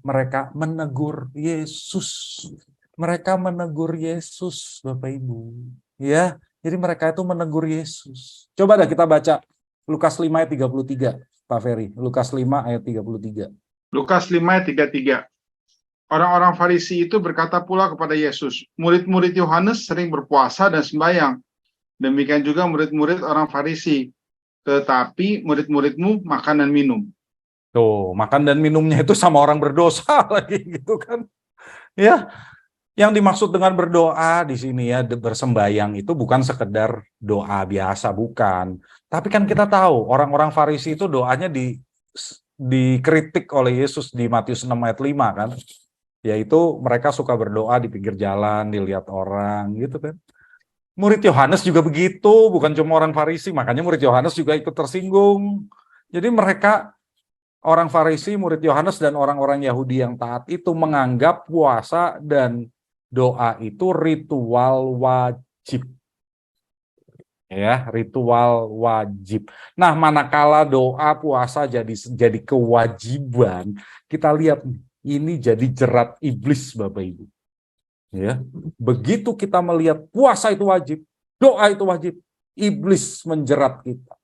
mereka menegur Yesus. Mereka menegur Yesus, Bapak Ibu. Ya, jadi mereka itu menegur Yesus. Coba dah kita baca Lukas 5 ayat 33, Pak Ferry. Lukas 5 ayat 33. Lukas 5 ayat 33. Orang-orang Farisi itu berkata pula kepada Yesus, murid-murid Yohanes sering berpuasa dan sembahyang. Demikian juga murid-murid orang Farisi. Tetapi murid-muridmu makan dan minum. Tuh, makan dan minumnya itu sama orang berdosa lagi gitu kan. Ya, yang dimaksud dengan berdoa di sini ya, bersembahyang itu bukan sekedar doa biasa, bukan. Tapi kan kita tahu orang-orang Farisi itu doanya dikritik oleh Yesus di Matius 6 ayat 5 kan. Yaitu mereka suka berdoa di pinggir jalan, dilihat orang gitu kan. Murid Yohanes juga begitu, bukan cuma orang Farisi, makanya murid Yohanes juga ikut tersinggung. Jadi mereka, orang Farisi, murid Yohanes dan orang-orang Yahudi yang taat itu menganggap puasa dan doa itu ritual wajib. Ya, ritual wajib. Nah, manakala doa puasa jadi kewajiban, kita lihat ini jadi jerat iblis, Bapak Ibu. Ya, begitu kita melihat puasa itu wajib, doa itu wajib, iblis menjerat kita.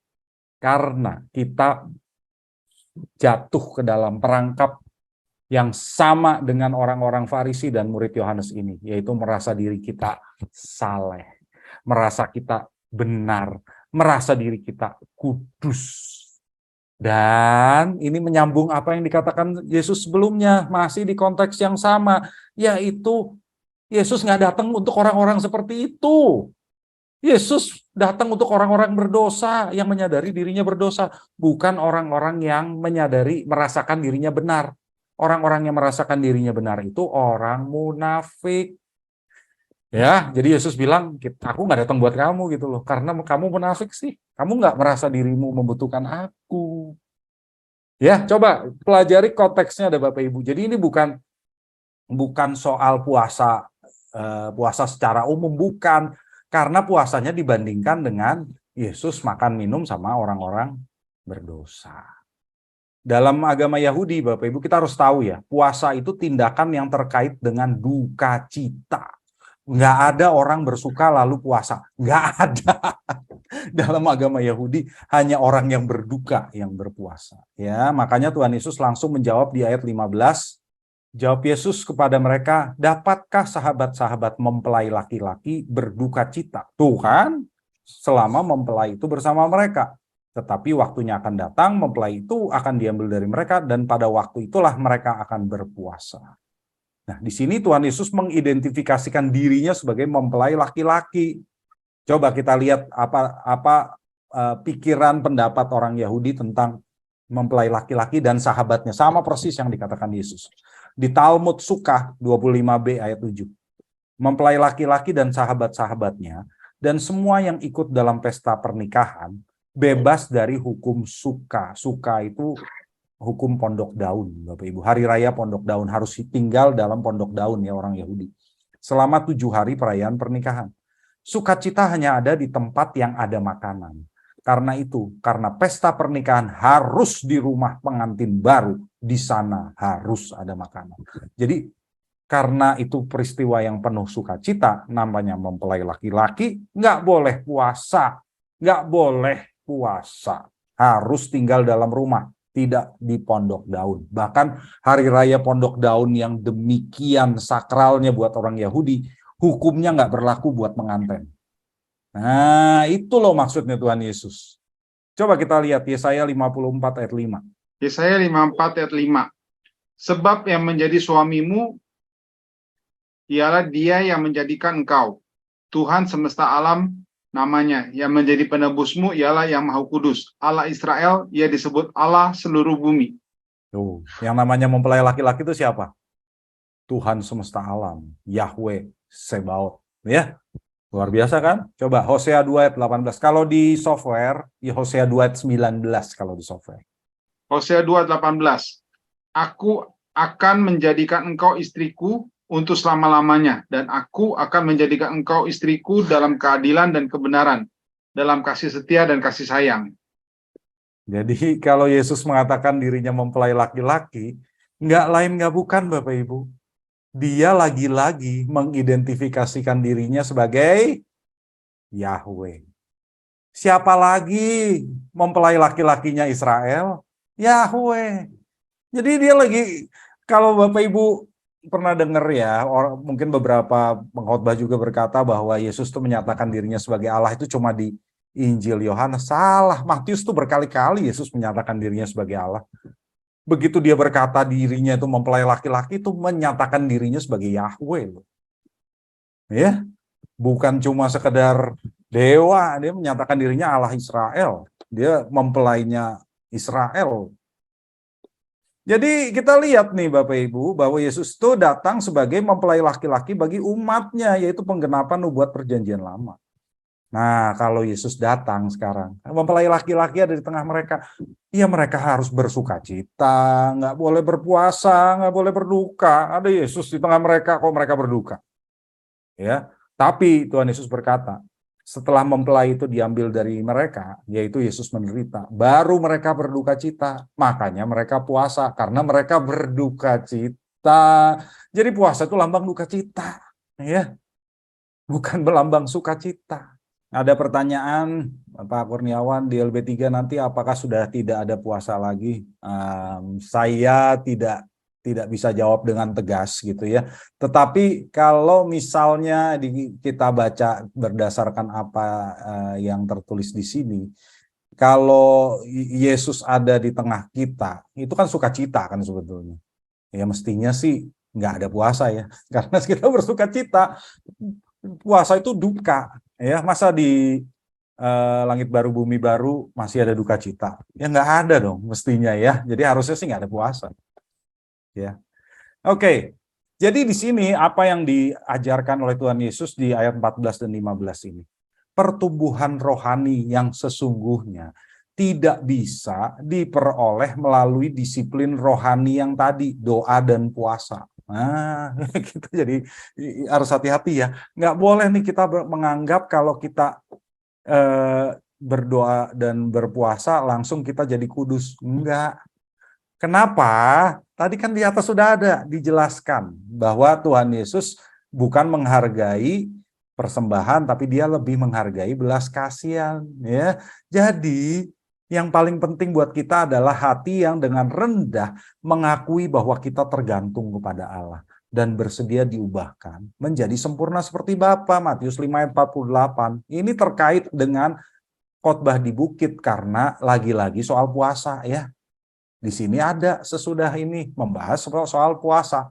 Karena kita jatuh ke dalam perangkap yang sama dengan orang-orang Farisi dan murid Yohanes ini, yaitu merasa diri kita saleh, merasa kita benar, merasa diri kita kudus. Dan ini menyambung apa yang dikatakan Yesus sebelumnya, masih di konteks yang sama, yaitu Yesus nggak datang untuk orang-orang seperti itu. Yesus datang untuk orang-orang berdosa yang menyadari dirinya berdosa, bukan orang-orang yang merasakan dirinya benar. Orang-orang yang merasakan dirinya benar itu orang munafik. Ya, jadi Yesus bilang, aku nggak datang buat kamu gitu loh, karena kamu munafik sih, kamu nggak merasa dirimu membutuhkan aku. Ya, coba pelajari konteksnya ada Bapak Ibu. Jadi ini bukan soal puasa secara umum, bukan, karena puasanya dibandingkan dengan Yesus makan minum sama orang-orang berdosa. Dalam agama Yahudi, Bapak Ibu, kita harus tahu ya, puasa itu tindakan yang terkait dengan duka cita. Nggak ada orang bersuka lalu puasa. Nggak ada. Dalam agama Yahudi, hanya orang yang berduka yang berpuasa. Ya, makanya Tuhan Yesus langsung menjawab di ayat 15. Jawab Yesus kepada mereka, dapatkah sahabat-sahabat mempelai laki-laki berduka cita? Tuh kan, selama mempelai itu bersama mereka. Tetapi waktunya akan datang, mempelai itu akan diambil dari mereka, dan pada waktu itulah mereka akan berpuasa. Nah, di sini Tuhan Yesus mengidentifikasikan dirinya sebagai mempelai laki-laki. Coba kita lihat apa pikiran pendapat orang Yahudi tentang mempelai laki-laki dan sahabatnya. Sama persis yang dikatakan Yesus. Di Talmud Sukah 25b ayat 7. Mempelai laki-laki dan sahabat-sahabatnya dan semua yang ikut dalam pesta pernikahan bebas dari hukum suka. Suka itu hukum pondok daun, Bapak Ibu. Hari raya pondok daun, harus tinggal dalam pondok daun ya orang Yahudi. Selama 7 hari perayaan pernikahan. Sukacita hanya ada di tempat yang ada makanan. Karena itu, karena pesta pernikahan harus di rumah pengantin baru, di sana harus ada makanan. Jadi karena itu peristiwa yang penuh sukacita, namanya mempelai laki-laki, nggak boleh puasa. Nggak boleh puasa. Harus tinggal dalam rumah, tidak di pondok daun. Bahkan hari raya pondok daun yang demikian sakralnya buat orang Yahudi, hukumnya nggak berlaku buat pengantin. Nah, itu loh maksudnya Tuhan Yesus. Coba kita lihat Yesaya 54 ayat 5. Yesaya 54 ayat 5. Sebab yang menjadi suamimu ialah Dia yang menjadikan engkau, Tuhan semesta alam namanya, yang menjadi penebusmu ialah Yang Maha Kudus, Allah Israel, Ia disebut Allah seluruh bumi. Tuh, yang namanya mempelai laki-laki itu siapa? Tuhan semesta alam, Yahweh Sebaot, ya. Luar biasa kan? Coba Hosea 2 ayat 18. Kalau di software, ya Hosea 2 ayat 19 kalau di software. Hosea 2 ayat 18. Aku akan menjadikan engkau istriku untuk selama-lamanya, dan aku akan menjadikan engkau istriku dalam keadilan dan kebenaran, dalam kasih setia dan kasih sayang. Jadi kalau Yesus mengatakan dirinya mempelai laki-laki, nggak lain nggak bukan Bapak Ibu. Dia lagi-lagi mengidentifikasikan dirinya sebagai Yahweh. Siapa lagi mempelai laki-lakinya Israel? Yahweh. Jadi dia lagi, kalau Bapak Ibu pernah dengar ya, mungkin beberapa pengkhotbah juga berkata bahwa Yesus tuh menyatakan dirinya sebagai Allah itu cuma di Injil Yohanes. Salah, Matius tuh berkali-kali Yesus menyatakan dirinya sebagai Allah. Begitu dia berkata dirinya itu mempelai laki-laki, itu menyatakan dirinya sebagai Yahweh. Ya, bukan cuma sekedar dewa, dia menyatakan dirinya Allah Israel. Dia mempelainya Israel. Jadi kita lihat nih Bapak Ibu, bahwa Yesus itu datang sebagai mempelai laki-laki bagi umatnya, yaitu penggenapan nubuat perjanjian lama. Nah, kalau Yesus datang sekarang, mempelai laki-laki ada di tengah mereka, ya mereka harus bersukacita, nggak boleh berpuasa, nggak boleh berduka. Ada Yesus di tengah mereka, kok mereka berduka? Ya, tapi Tuhan Yesus berkata, setelah mempelai itu diambil dari mereka, yaitu Yesus menderita, baru mereka berduka cita. Makanya mereka puasa, karena mereka berduka cita. Jadi puasa itu lambang duka cita, ya, bukan melambang sukacita. Ada pertanyaan Pak Kurniawan di LB3 nanti apakah sudah tidak ada puasa lagi? Saya tidak bisa jawab dengan tegas gitu ya. Tetapi kalau misalnya kita baca berdasarkan apa yang tertulis di sini, kalau Yesus ada di tengah kita, itu kan sukacita kan sebetulnya. Ya mestinya sih nggak ada puasa ya, karena kita bersukacita. Puasa itu duka, ya masa di langit baru bumi baru masih ada duka cita? Ya nggak ada dong mestinya ya. Jadi harusnya sih nggak ada puasa. Ya, oke. Jadi di sini apa yang diajarkan oleh Tuhan Yesus di ayat 14 dan 15 ini, pertumbuhan rohani yang sesungguhnya tidak bisa diperoleh melalui disiplin rohani yang tadi, doa dan puasa. Nah, kita jadi harus hati-hati ya. Nggak boleh nih kita menganggap kalau kita berdoa dan berpuasa langsung kita jadi kudus. Enggak. Kenapa? Tadi kan di atas sudah ada dijelaskan bahwa Tuhan Yesus bukan menghargai persembahan, tapi dia lebih menghargai belas kasihan. Ya, jadi yang paling penting buat kita adalah hati yang dengan rendah mengakui bahwa kita tergantung kepada Allah dan bersedia diubahkan menjadi sempurna seperti Bapa. Matius 5 ayat 48. Ini terkait dengan khotbah di bukit karena lagi-lagi soal puasa ya. Di sini ada sesudah ini membahas soal puasa.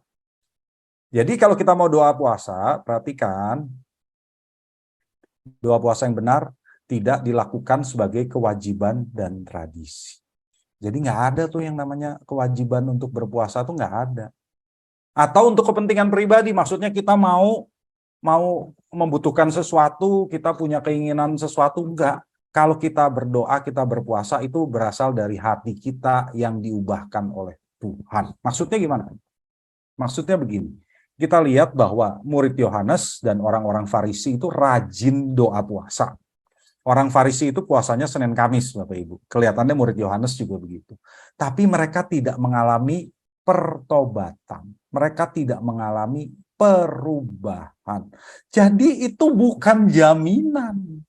Jadi kalau kita mau doa puasa, perhatikan doa puasa yang benar tidak dilakukan sebagai kewajiban dan tradisi. Jadi nggak ada tuh yang namanya kewajiban untuk berpuasa tuh nggak ada. Atau untuk kepentingan pribadi, maksudnya kita mau membutuhkan sesuatu, kita punya keinginan sesuatu, enggak. Kalau kita berdoa, kita berpuasa itu berasal dari hati kita yang diubahkan oleh Tuhan. Maksudnya gimana? Maksudnya begini. Kita lihat bahwa murid Yohanes dan orang-orang Farisi itu rajin doa puasa. Orang Farisi itu puasanya Senin Kamis, Bapak Ibu. Kelihatannya murid Yohanes juga begitu. Tapi mereka tidak mengalami pertobatan. Mereka tidak mengalami perubahan. Jadi itu bukan jaminan.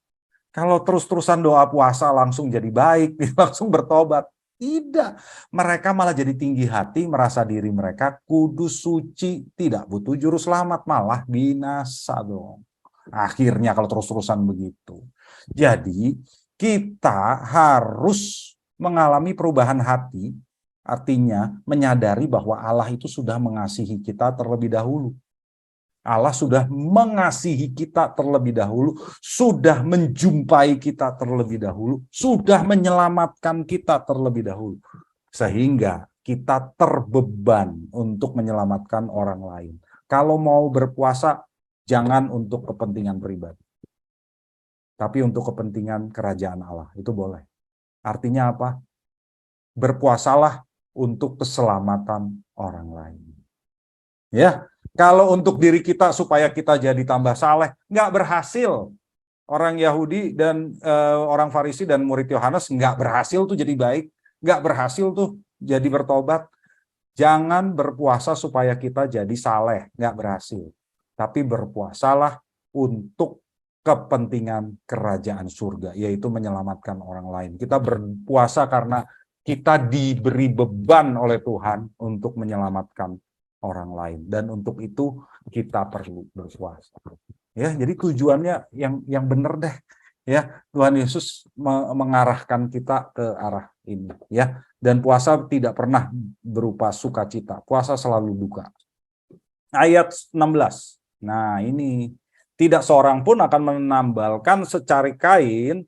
Kalau terus-terusan doa puasa langsung jadi baik, langsung bertobat. Tidak. Mereka malah jadi tinggi hati, merasa diri mereka kudus suci, tidak butuh juru selamat, malah binasa dong. Akhirnya kalau terus-terusan begitu. Jadi kita harus mengalami perubahan hati, artinya menyadari bahwa Allah itu sudah mengasihi kita terlebih dahulu. Allah sudah mengasihi kita terlebih dahulu, sudah menjumpai kita terlebih dahulu, sudah menyelamatkan kita terlebih dahulu. Sehingga kita terbeban untuk menyelamatkan orang lain. Kalau mau berpuasa, jangan untuk kepentingan pribadi. Tapi untuk kepentingan kerajaan Allah, itu boleh. Artinya apa? Berpuasalah untuk keselamatan orang lain. Ya, kalau untuk diri kita supaya kita jadi tambah saleh, nggak berhasil. Orang Yahudi dan orang Farisi dan murid Yohanes nggak berhasil tuh jadi baik, nggak berhasil tuh jadi bertobat. Jangan berpuasa supaya kita jadi saleh, nggak berhasil. Tapi berpuasalah untuk kepentingan kerajaan surga, yaitu menyelamatkan orang lain. Kita berpuasa karena kita diberi beban oleh Tuhan untuk menyelamatkan orang lain, dan untuk itu kita perlu berpuasa. Ya, jadi tujuannya yang benar deh. Ya, Tuhan Yesus mengarahkan kita ke arah ini. Ya, dan puasa tidak pernah berupa sukacita. Puasa selalu duka. Ayat 16. Nah, ini tidak seorang pun akan menambalkan secari kain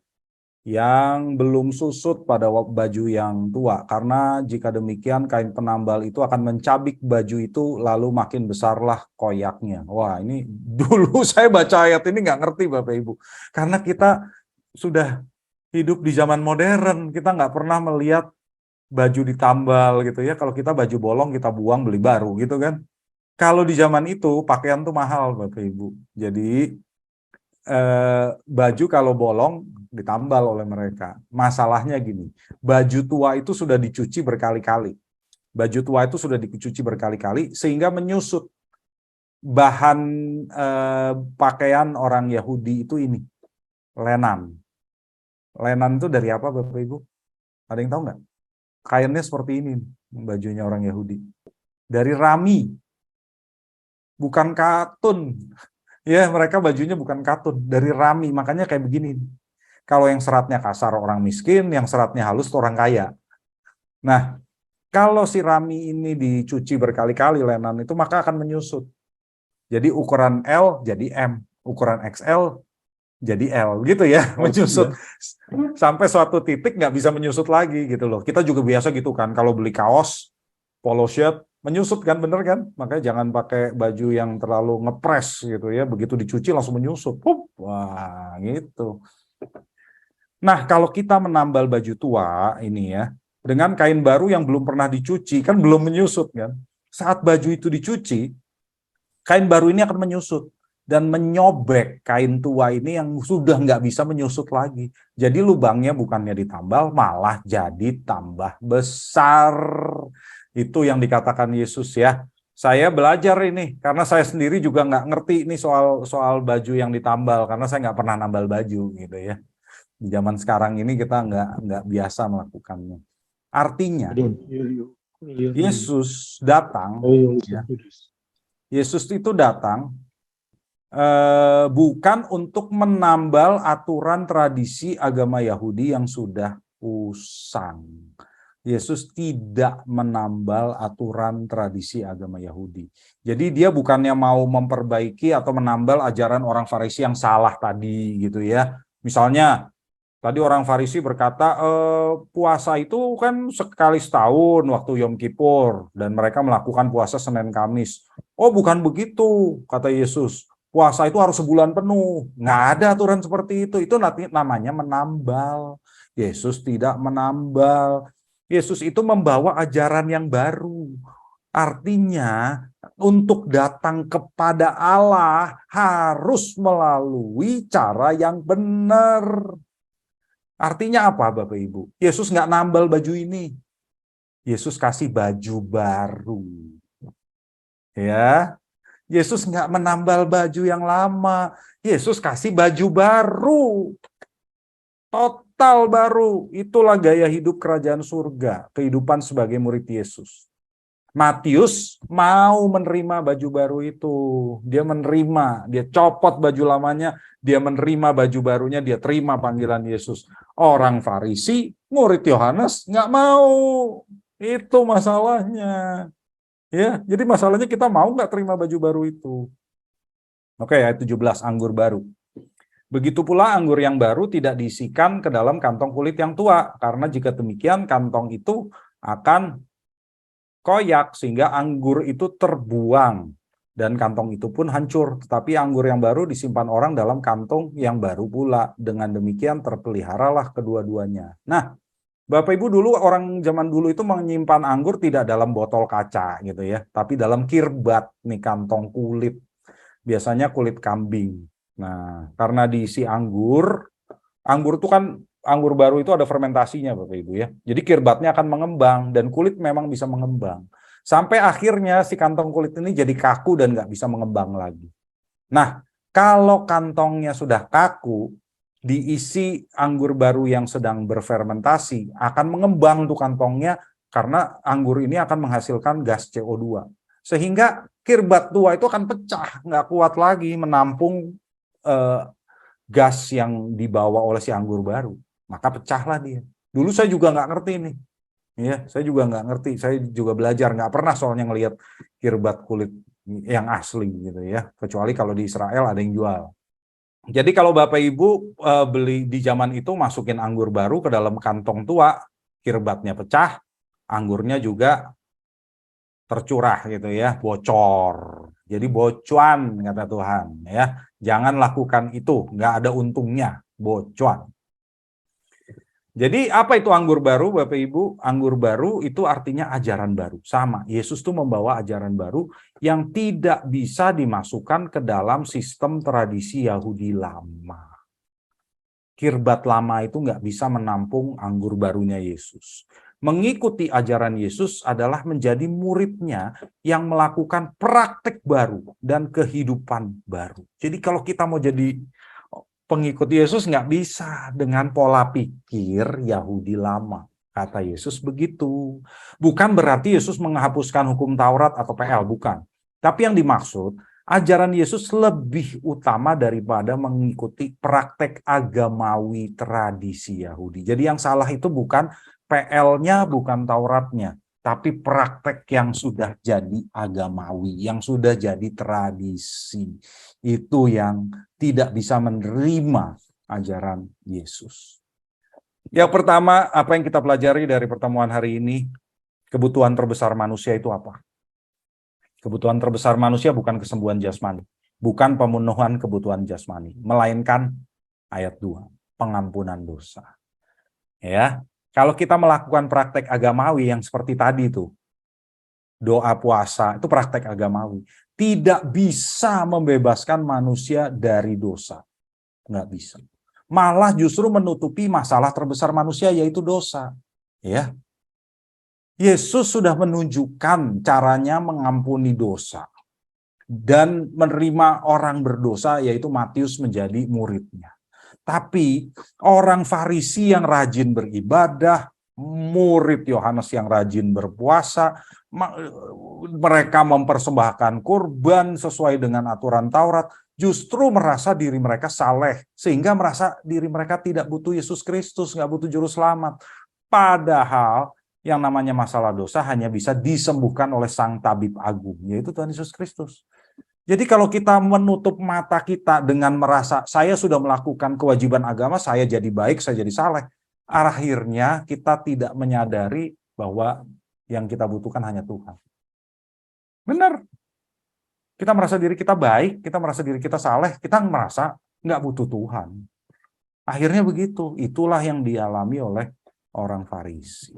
yang belum susut pada baju yang tua. Karena jika demikian kain penambal itu akan mencabik baju itu lalu makin besarlah koyaknya. Wah, ini dulu saya baca ayat ini nggak ngerti Bapak Ibu. Karena kita sudah hidup di zaman modern, kita nggak pernah melihat baju ditambal gitu ya. Kalau kita baju bolong kita buang beli baru gitu kan. Kalau di zaman itu pakaian tuh mahal Bapak Ibu. Jadi baju kalau bolong ditambal oleh mereka. Masalahnya gini, baju tua itu sudah dicuci berkali-kali. Baju tua itu sudah dicuci berkali-kali sehingga menyusut. Bahan pakaian orang Yahudi itu ini, lenan. Lenan itu dari apa Bapak Ibu? Ada yang tahu nggak? Kainnya seperti ini, bajunya orang Yahudi. Dari rami. Bukan katun. Ya, mereka bajunya bukan katun, dari rami. Makanya kayak begini. Kalau yang seratnya kasar orang miskin, yang seratnya halus orang kaya. Nah, kalau si rami ini dicuci berkali-kali lenan itu, maka akan menyusut. Jadi ukuran L jadi M, ukuran XL jadi L, gitu ya, menyusut. Sampai suatu titik nggak bisa menyusut lagi gitu loh. Kita juga biasa gitu kan, kalau beli kaos, polo shirt, menyusut kan, bener kan? Makanya jangan pakai baju yang terlalu ngepres gitu ya, begitu dicuci langsung menyusut. Wah, gitu. Nah, kalau kita menambal baju tua ini ya, dengan kain baru yang belum pernah dicuci, kan belum menyusut kan? Saat baju itu dicuci, kain baru ini akan menyusut dan menyobek kain tua ini yang sudah nggak bisa menyusut lagi. Jadi lubangnya bukannya ditambal, malah jadi tambah besar. Itu yang dikatakan Yesus ya. Saya belajar ini karena saya sendiri juga nggak ngerti ini soal baju yang ditambal karena saya nggak pernah nambal baju gitu ya. Di zaman sekarang ini kita nggak biasa melakukannya. Artinya Yesus datang, ya, Yesus itu datang bukan untuk menambal aturan tradisi agama Yahudi yang sudah usang. Yesus tidak menambal aturan tradisi agama Yahudi. Jadi dia bukannya mau memperbaiki atau menambal ajaran orang Farisi yang salah tadi gitu ya. Misalnya tadi orang Farisi berkata, puasa itu kan sekali setahun waktu Yom Kippur, dan mereka melakukan puasa Senin Kamis. Oh, bukan begitu, kata Yesus. Puasa itu harus sebulan penuh. Nggak ada aturan seperti itu nanti namanya menambal. Yesus tidak menambal. Yesus itu membawa ajaran yang baru. Artinya, untuk datang kepada Allah harus melalui cara yang benar. Artinya apa, Bapak Ibu? Yesus nggak nambal baju ini. Yesus kasih baju baru. Ya, Yesus nggak menambal baju yang lama. Yesus kasih baju baru. Total baru. Itulah gaya hidup kerajaan surga. Kehidupan sebagai murid Yesus. Matius mau menerima baju baru itu. Dia menerima. Dia copot baju lamanya. Dia menerima baju barunya. Dia terima panggilan Yesus. Orang Farisi, murid Yohanes, nggak mau. Itu masalahnya. Ya, jadi masalahnya kita mau nggak terima baju baru itu. Oke, ayat 17, anggur baru. Begitu pula anggur yang baru tidak diisikan ke dalam kantong kulit yang tua, karena jika demikian kantong itu akan koyak sehingga anggur itu terbuang dan kantong itu pun hancur. Tetapi anggur yang baru disimpan orang dalam kantong yang baru pula. Dengan demikian terpeliharalah kedua-duanya. Nah, Bapak Ibu dulu, orang zaman dulu itu menyimpan anggur tidak dalam botol kaca gitu ya, tapi dalam kirbat nih, kantong kulit. Biasanya kulit kambing. Nah, karena diisi anggur itu kan, anggur baru itu ada fermentasinya Bapak Ibu ya. Jadi kirbatnya akan mengembang dan kulit memang bisa mengembang. Sampai akhirnya si kantong kulit ini jadi kaku dan nggak bisa mengembang lagi. Nah, kalau kantongnya sudah kaku, diisi anggur baru yang sedang berfermentasi, akan mengembang tuh kantongnya karena anggur ini akan menghasilkan gas CO2. Sehingga kirbat tua itu akan pecah, nggak kuat lagi menampung gas yang dibawa oleh si anggur baru. Maka pecahlah dia. Dulu saya juga nggak ngerti nih. Ya, saya juga nggak ngerti. Saya juga belajar, nggak pernah soalnya ngelihat kirbat kulit yang asli gitu ya. Kecuali kalau di Israel ada yang jual. Jadi kalau Bapak Ibu beli di zaman itu, masukin anggur baru ke dalam kantong tua, kirbatnya pecah, anggurnya juga tercurah gitu ya, bocor. Jadi bocuan kata Tuhan ya. Jangan lakukan itu, nggak ada untungnya, bocuan. Jadi apa itu anggur baru Bapak Ibu? Anggur baru itu artinya ajaran baru. Sama, Yesus tuh membawa ajaran baru yang tidak bisa dimasukkan ke dalam sistem tradisi Yahudi lama. Kirbat lama itu nggak bisa menampung anggur barunya Yesus. Mengikuti ajaran Yesus adalah menjadi muridnya yang melakukan praktek baru dan kehidupan baru. Jadi kalau kita mau jadi pengikut Yesus nggak bisa dengan pola pikir Yahudi lama. Kata Yesus begitu. Bukan berarti Yesus menghapuskan hukum Taurat atau PL, bukan. Tapi yang dimaksud, ajaran Yesus lebih utama daripada mengikuti praktek agamawi tradisi Yahudi. Jadi yang salah itu bukan PL-nya, bukan Tauratnya, tapi praktek yang sudah jadi agamawi, yang sudah jadi tradisi. Itu yang tidak bisa menerima ajaran Yesus. Yang pertama, apa yang kita pelajari dari pertemuan hari ini? Kebutuhan terbesar manusia itu apa? Kebutuhan terbesar manusia bukan kesembuhan jasmani, bukan pemenuhan kebutuhan jasmani, melainkan ayat 2, pengampunan dosa. Ya. Kalau kita melakukan praktek agamawi yang seperti tadi itu, doa puasa, itu praktek agamawi, tidak bisa membebaskan manusia dari dosa. Nggak bisa. Malah justru menutupi masalah terbesar manusia, yaitu dosa. Ya. Yesus sudah menunjukkan caranya mengampuni dosa dan menerima orang berdosa, yaitu Matius menjadi muridnya. Tapi orang Farisi yang rajin beribadah, murid Yohanes yang rajin berpuasa, mereka mempersembahkan kurban sesuai dengan aturan Taurat, justru merasa diri mereka saleh, sehingga merasa diri mereka tidak butuh Yesus Kristus, nggak butuh juru selamat. Padahal yang namanya masalah dosa hanya bisa disembuhkan oleh Sang Tabib Agung, yaitu Tuhan Yesus Kristus. Jadi kalau kita menutup mata kita dengan merasa saya sudah melakukan kewajiban agama, saya jadi baik, saya jadi saleh, akhirnya kita tidak menyadari bahwa yang kita butuhkan hanya Tuhan. Benar. Kita merasa diri kita baik, kita merasa diri kita saleh, kita merasa nggak butuh Tuhan. Akhirnya begitu. Itulah yang dialami oleh orang Farisi.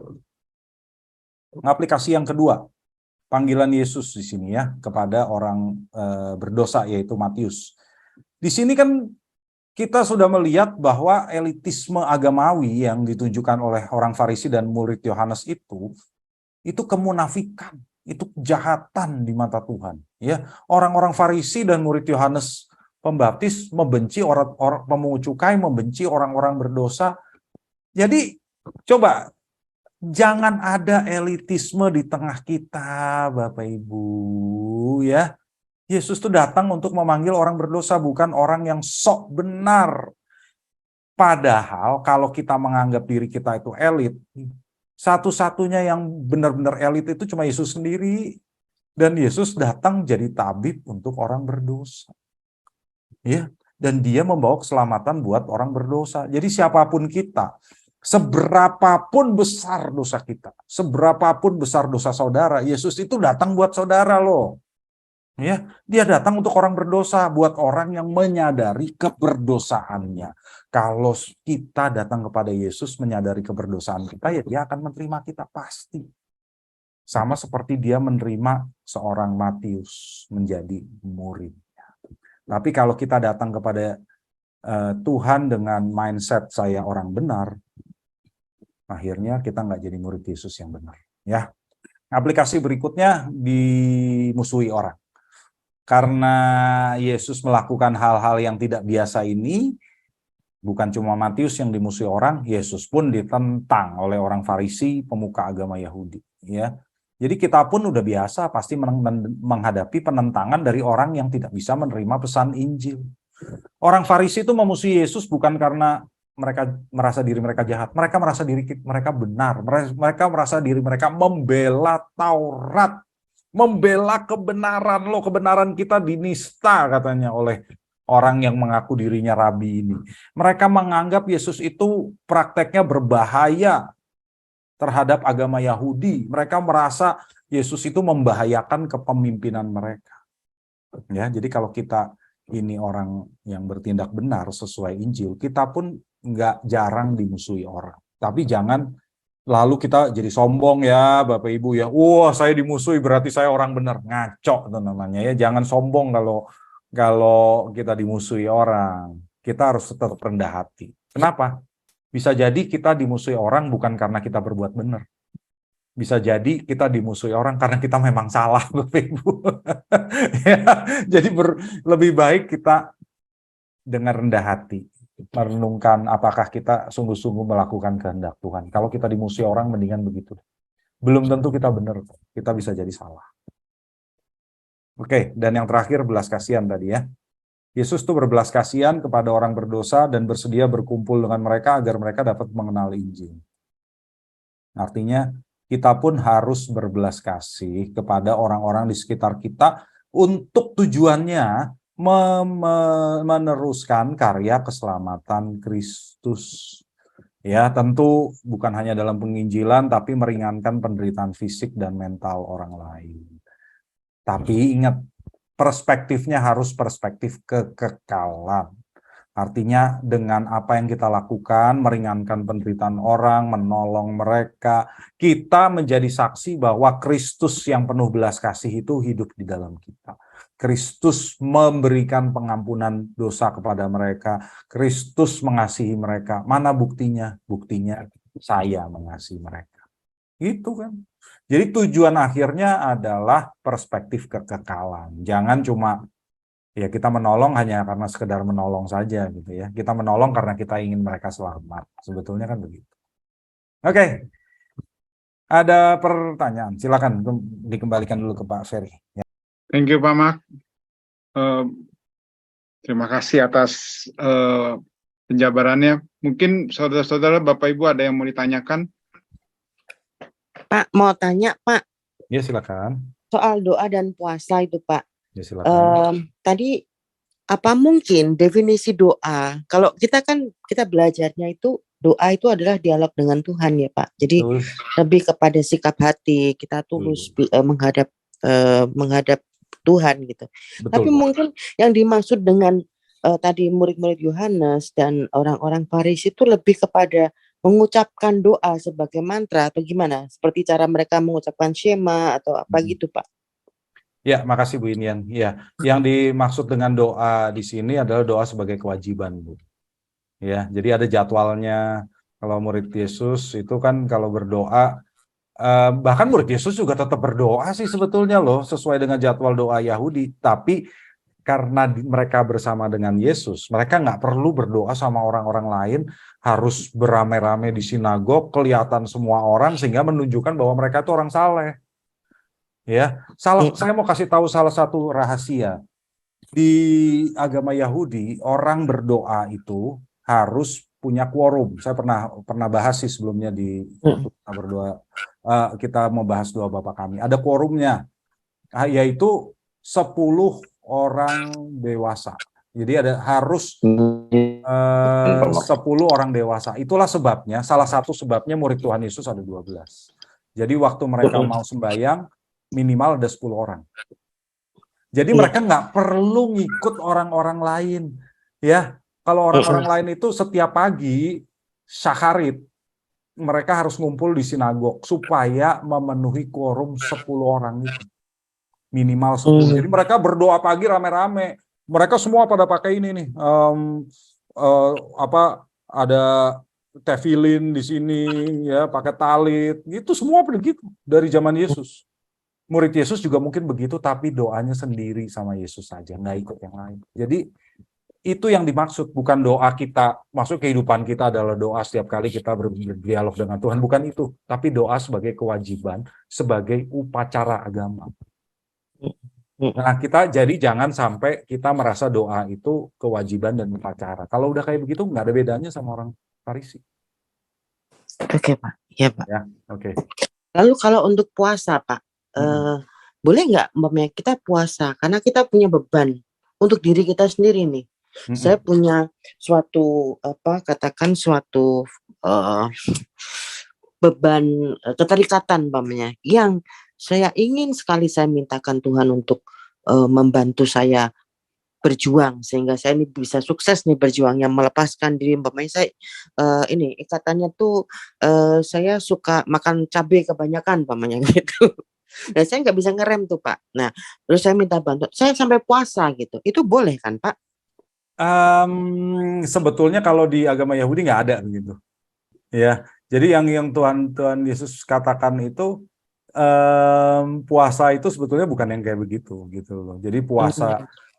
Aplikasi yang kedua, panggilan Yesus di sini ya kepada orang berdosa, yaitu Matius. Di sini kan kita sudah melihat bahwa elitisme agamawi yang ditunjukkan oleh orang Farisi dan murid Yohanes itu kemunafikan, itu kejahatan di mata Tuhan. Ya, orang-orang Farisi dan murid Yohanes Pembaptis membenci orang pemungut cukai, membenci orang-orang berdosa. Jadi coba jangan ada elitisme di tengah kita, Bapak Ibu, ya. Yesus itu datang untuk memanggil orang berdosa, bukan orang yang sok benar. Padahal kalau kita menganggap diri kita itu elit, satu-satunya yang benar-benar elit itu cuma Yesus sendiri. Dan Yesus datang jadi tabib untuk orang berdosa. Ya, dan dia membawa keselamatan buat orang berdosa. Jadi siapapun kita, seberapapun besar dosa kita, seberapapun besar dosa saudara, Yesus itu datang buat saudara loh. Ya, dia datang untuk orang berdosa, buat orang yang menyadari keberdosaannya. Kalau kita datang kepada Yesus menyadari keberdosaan kita, ya dia akan menerima kita pasti. Sama seperti dia menerima seorang Matius menjadi muridnya. Tapi kalau kita datang kepada Tuhan dengan mindset saya orang benar, akhirnya kita nggak jadi murid Yesus yang benar. Ya, aplikasi berikutnya dimusuhi orang. Karena Yesus melakukan hal-hal yang tidak biasa ini, bukan cuma Matius yang dimusuhi orang, Yesus pun ditentang oleh orang Farisi, pemuka agama Yahudi. Ya, jadi kita pun udah biasa pasti menghadapi penentangan dari orang yang tidak bisa menerima pesan Injil. Orang Farisi itu memusuhi Yesus bukan karena mereka merasa diri mereka jahat. Mereka merasa diri mereka benar. Mereka merasa diri mereka membela Taurat. Membela kebenaran loh. Kebenaran kita dinista katanya oleh orang yang mengaku dirinya rabi ini. Mereka menganggap Yesus itu prakteknya berbahaya terhadap agama Yahudi. Mereka merasa Yesus itu membahayakan kepemimpinan mereka. Ya, jadi kalau kita ini orang yang bertindak benar sesuai Injil, kita pun nggak jarang dimusuhi orang. Tapi jangan lalu kita jadi sombong ya Bapak Ibu ya. Wah, saya dimusuhi berarti saya orang benar. Ngaco itu namanya ya. Jangan sombong kalau kita dimusuhi orang. Kita harus tetap rendah hati. Kenapa? Bisa jadi kita dimusuhi orang bukan karena kita berbuat benar. Bisa jadi kita dimusuhi orang karena kita memang salah, Bapak Ibu. Ya, jadi lebih baik kita dengan rendah hati merenungkan apakah kita sungguh-sungguh melakukan kehendak Tuhan. Kalau kita dimusuhi orang, mendingan begitu. Belum tentu kita benar, kita bisa jadi salah. Oke, dan yang terakhir belas kasihan tadi ya. Yesus tuh berbelas kasihan kepada orang berdosa dan bersedia berkumpul dengan mereka agar mereka dapat mengenal Injil. Artinya kita pun harus berbelas kasih kepada orang-orang di sekitar kita untuk tujuannya meneruskan karya keselamatan Kristus. Ya, tentu bukan hanya dalam penginjilan tapi meringankan penderitaan fisik dan mental orang lain. Tapi ingat, perspektifnya harus perspektif kekekalan. Artinya dengan apa yang kita lakukan, meringankan penderitaan orang, menolong mereka, kita menjadi saksi bahwa Kristus yang penuh belas kasih itu hidup di dalam kita. Kristus memberikan pengampunan dosa kepada mereka. Kristus mengasihi mereka. Mana buktinya? Buktinya saya mengasihi mereka. Itu kan. Jadi tujuan akhirnya adalah perspektif kekekalan. Jangan cuma ya kita menolong hanya karena sekedar menolong saja gitu ya. Kita menolong karena kita ingin mereka selamat. Sebetulnya kan begitu. Oke. Ada pertanyaan? Silakan dikembalikan dulu ke Pak Ferry. Ya. Thank you Pak Mak. Terima kasih atas penjabarannya. Mungkin saudara-saudara, Bapak Ibu ada yang mau ditanyakan? Pak, mau tanya Pak Ya silakan. soal doa dan puasa itu Pak. Ya silakan. Tadi apa mungkin definisi doa? Kalau kita belajarnya itu doa itu adalah dialog dengan Tuhan ya Pak. Jadi Betul. lebih kepada sikap hati kita tulus menghadap Tuhan gitu. Betul. Tapi mungkin yang dimaksud dengan tadi murid-murid Yohanes dan orang-orang Farisi itu lebih kepada mengucapkan doa sebagai mantra atau gimana? Seperti cara mereka mengucapkan Shema atau apa gitu Pak? Ya, makasih Bu Inian. Ya, yang dimaksud dengan doa di sini adalah doa sebagai kewajiban, Bu. Ya, jadi ada jadwalnya. Kalau murid Yesus itu kan kalau berdoa, bahkan murid Yesus juga tetap berdoa sih sebetulnya loh, sesuai dengan jadwal doa Yahudi. Tapi karena mereka bersama dengan Yesus, mereka nggak perlu berdoa sama orang-orang lain, harus beramai-ramai di sinagog, kelihatan semua orang, sehingga menunjukkan bahwa mereka itu orang saleh. Ya, saya mau kasih tahu salah satu rahasia. Di agama Yahudi, orang berdoa itu harus punya quorum. Saya pernah bahas sih sebelumnya di waktu kita berdoa, kita membahas doa Bapa Kami. Ada quorumnya, yaitu 10 orang dewasa. Jadi harus 10 orang dewasa. Itulah sebabnya, salah satu sebabnya murid Tuhan Yesus ada 12. Jadi waktu mereka mau sembahyang, minimal ada 10 orang. Jadi mereka nggak perlu ngikut orang-orang lain. Ya, kalau orang-orang lain itu setiap pagi, syaharit, mereka harus ngumpul di sinagog supaya memenuhi quorum 10 orang itu. Minimal 10. Jadi mereka berdoa pagi rame-rame. Mereka semua pada pakai ini nih, ada tefilin di sini, ya, pakai talit, gitu semua begitu dari zaman Yesus. Murid Yesus juga mungkin begitu, tapi doanya sendiri sama Yesus saja, nggak ikut yang lain. Jadi itu yang dimaksud, bukan doa kita, maksud kehidupan kita adalah doa setiap kali kita berdialog dengan Tuhan, bukan itu, tapi doa sebagai kewajiban, sebagai upacara agama. Nah, kita jadi jangan sampai kita merasa doa itu kewajiban dan upacara. Kalau udah kayak begitu, nggak ada bedanya sama orang Farisi. Oke Pak, ya Pak. Ya, oke. Lalu kalau untuk puasa Pak, boleh nggak umpamanya kita puasa karena kita punya beban untuk diri kita sendiri nih. Saya punya suatu katakan suatu beban keterikatan umpamanya yang saya ingin sekali saya mintakan Tuhan untuk membantu saya berjuang sehingga saya ini bisa sukses nih berjuangnya, melepaskan diri umpamanya saya ini ikatannya tuh saya suka makan cabai kebanyakan umpamanya gitu. Nah, saya nggak bisa ngerem tuh Pak. Nah, terus saya minta bantuan. Saya sampai puasa gitu. Itu boleh kan Pak? Sebetulnya kalau di agama Yahudi nggak ada begitu. Ya, jadi yang Tuhan Yesus katakan itu puasa itu sebetulnya bukan yang kayak begitu gitu loh. Jadi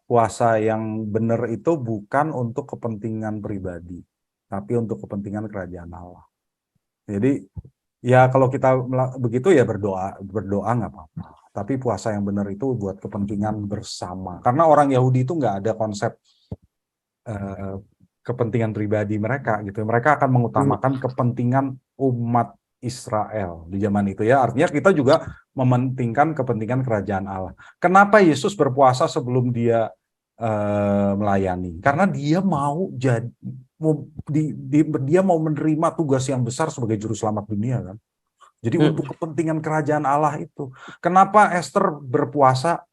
puasa yang benar itu bukan untuk kepentingan pribadi, tapi untuk kepentingan kerajaan Allah. Jadi ya kalau kita begitu ya berdoa nggak apa-apa. Tapi puasa yang benar itu buat kepentingan bersama. Karena orang Yahudi itu nggak ada konsep kepentingan pribadi mereka gitu. Mereka akan mengutamakan kepentingan umat Israel di zaman itu ya. Artinya kita juga mementingkan kepentingan kerajaan Allah. Kenapa Yesus berpuasa sebelum dia melayani? Karena dia mau dia mau menerima tugas yang besar sebagai juru selamat dunia kan. Jadi untuk kepentingan kerajaan Allah itu. Kenapa Esther berpuasa?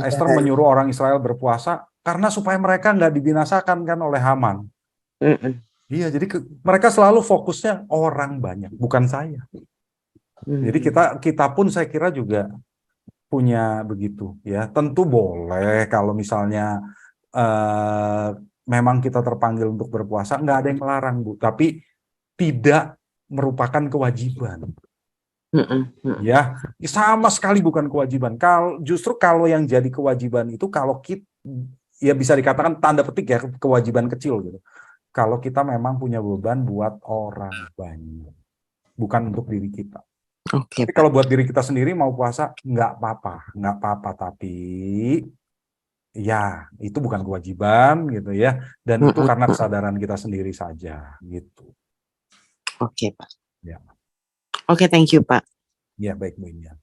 Esther menyuruh orang Israel berpuasa karena supaya mereka nggak dibinasakan kan oleh Haman. Iya, jadi mereka selalu fokusnya orang banyak, bukan saya. Jadi kita pun saya kira juga punya begitu ya. Tentu boleh kalau misalnya memang kita terpanggil untuk berpuasa, nggak ada yang melarang Bu, tapi tidak merupakan kewajiban. Ya, sama sekali bukan kewajiban. Justru kalau yang jadi kewajiban itu kalau kita ya bisa dikatakan tanda petik ya kewajiban kecil gitu. Kalau kita memang punya beban buat orang banyak, bukan untuk diri kita. Oke. Tapi kalau buat diri kita sendiri mau puasa nggak apa-apa, tapi ya itu bukan kewajiban gitu ya, dan itu Mm-mm. karena kesadaran kita sendiri saja gitu. Oke, Pak. Ya. Oke, thank you, Pak. Ya, baik Bu Indah.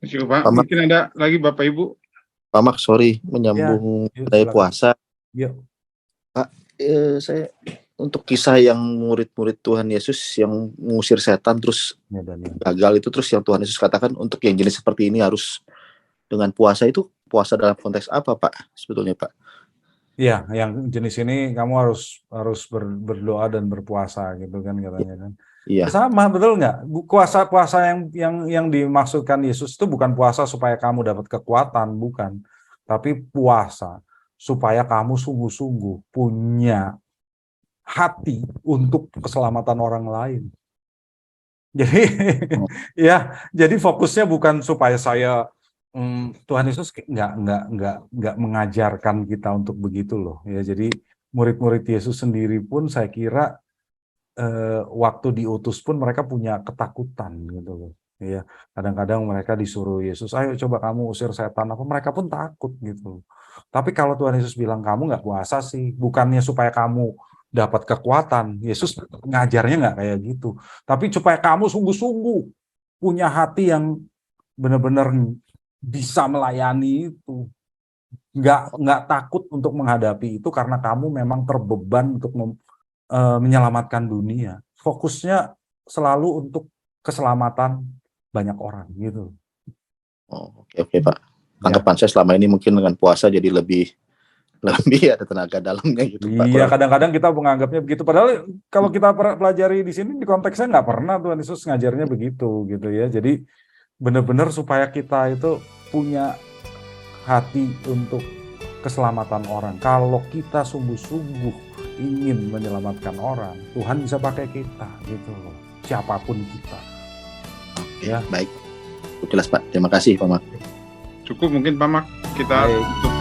Cukup, Pak. Pak Mak, Mungkin ada lagi Bapak Ibu. Pak Mak, sorry Ya, menyambung yuk dari silakan. puasa. Yuk. Pak, saya untuk kisah yang murid-murid Tuhan Yesus yang mengusir setan terus Ya, Daniel. gagal itu, terus yang Tuhan Yesus katakan untuk yang jenis seperti ini harus dengan puasa, itu puasa dalam konteks apa Pak sebetulnya Pak? Iya, yang jenis ini kamu harus berdoa dan berpuasa gitu kan katanya kan. Iya. Ya sama, betul nggak? Puasa yang dimaksudkan Yesus itu bukan puasa supaya kamu dapat kekuatan, bukan. Tapi puasa supaya kamu sungguh-sungguh punya hati untuk keselamatan orang lain. Jadi ya, jadi fokusnya bukan supaya saya Tuhan Yesus nggak mengajarkan kita untuk begitu loh ya. Jadi murid-murid Yesus sendiri pun saya kira waktu diutus pun mereka punya ketakutan gitu loh ya. Kadang-kadang mereka disuruh Yesus, ayo coba kamu usir setan, apa mereka pun takut gitu. Tapi kalau Tuhan Yesus bilang kamu nggak puasa sih, bukannya supaya kamu dapat kekuatan. Yesus ngajarnya nggak kayak gitu, tapi supaya kamu sungguh-sungguh punya hati yang benar-benar bisa melayani itu, nggak takut untuk menghadapi itu karena kamu memang terbeban untuk menyelamatkan dunia. Fokusnya selalu untuk keselamatan banyak orang gitu. Oh, oke Pak. Tanggapan saya selama ini mungkin dengan puasa jadi lebih ada tenaga dalamnya gitu Pak. Iya, kadang-kadang kita menganggapnya begitu. Padahal kalau kita pelajari di sini di konteksnya nggak pernah Tuhan Yesus ngajarnya begitu gitu ya. Jadi benar-benar supaya kita itu punya hati untuk keselamatan orang. Kalau kita sungguh-sungguh ingin menyelamatkan orang, Tuhan bisa pakai kita gitu loh. Siapapun kita. Oke, Ya. baik. Jelas Pak. Terima kasih Pak Mak. Cukup mungkin Pak Mak. Kita Baik. tutup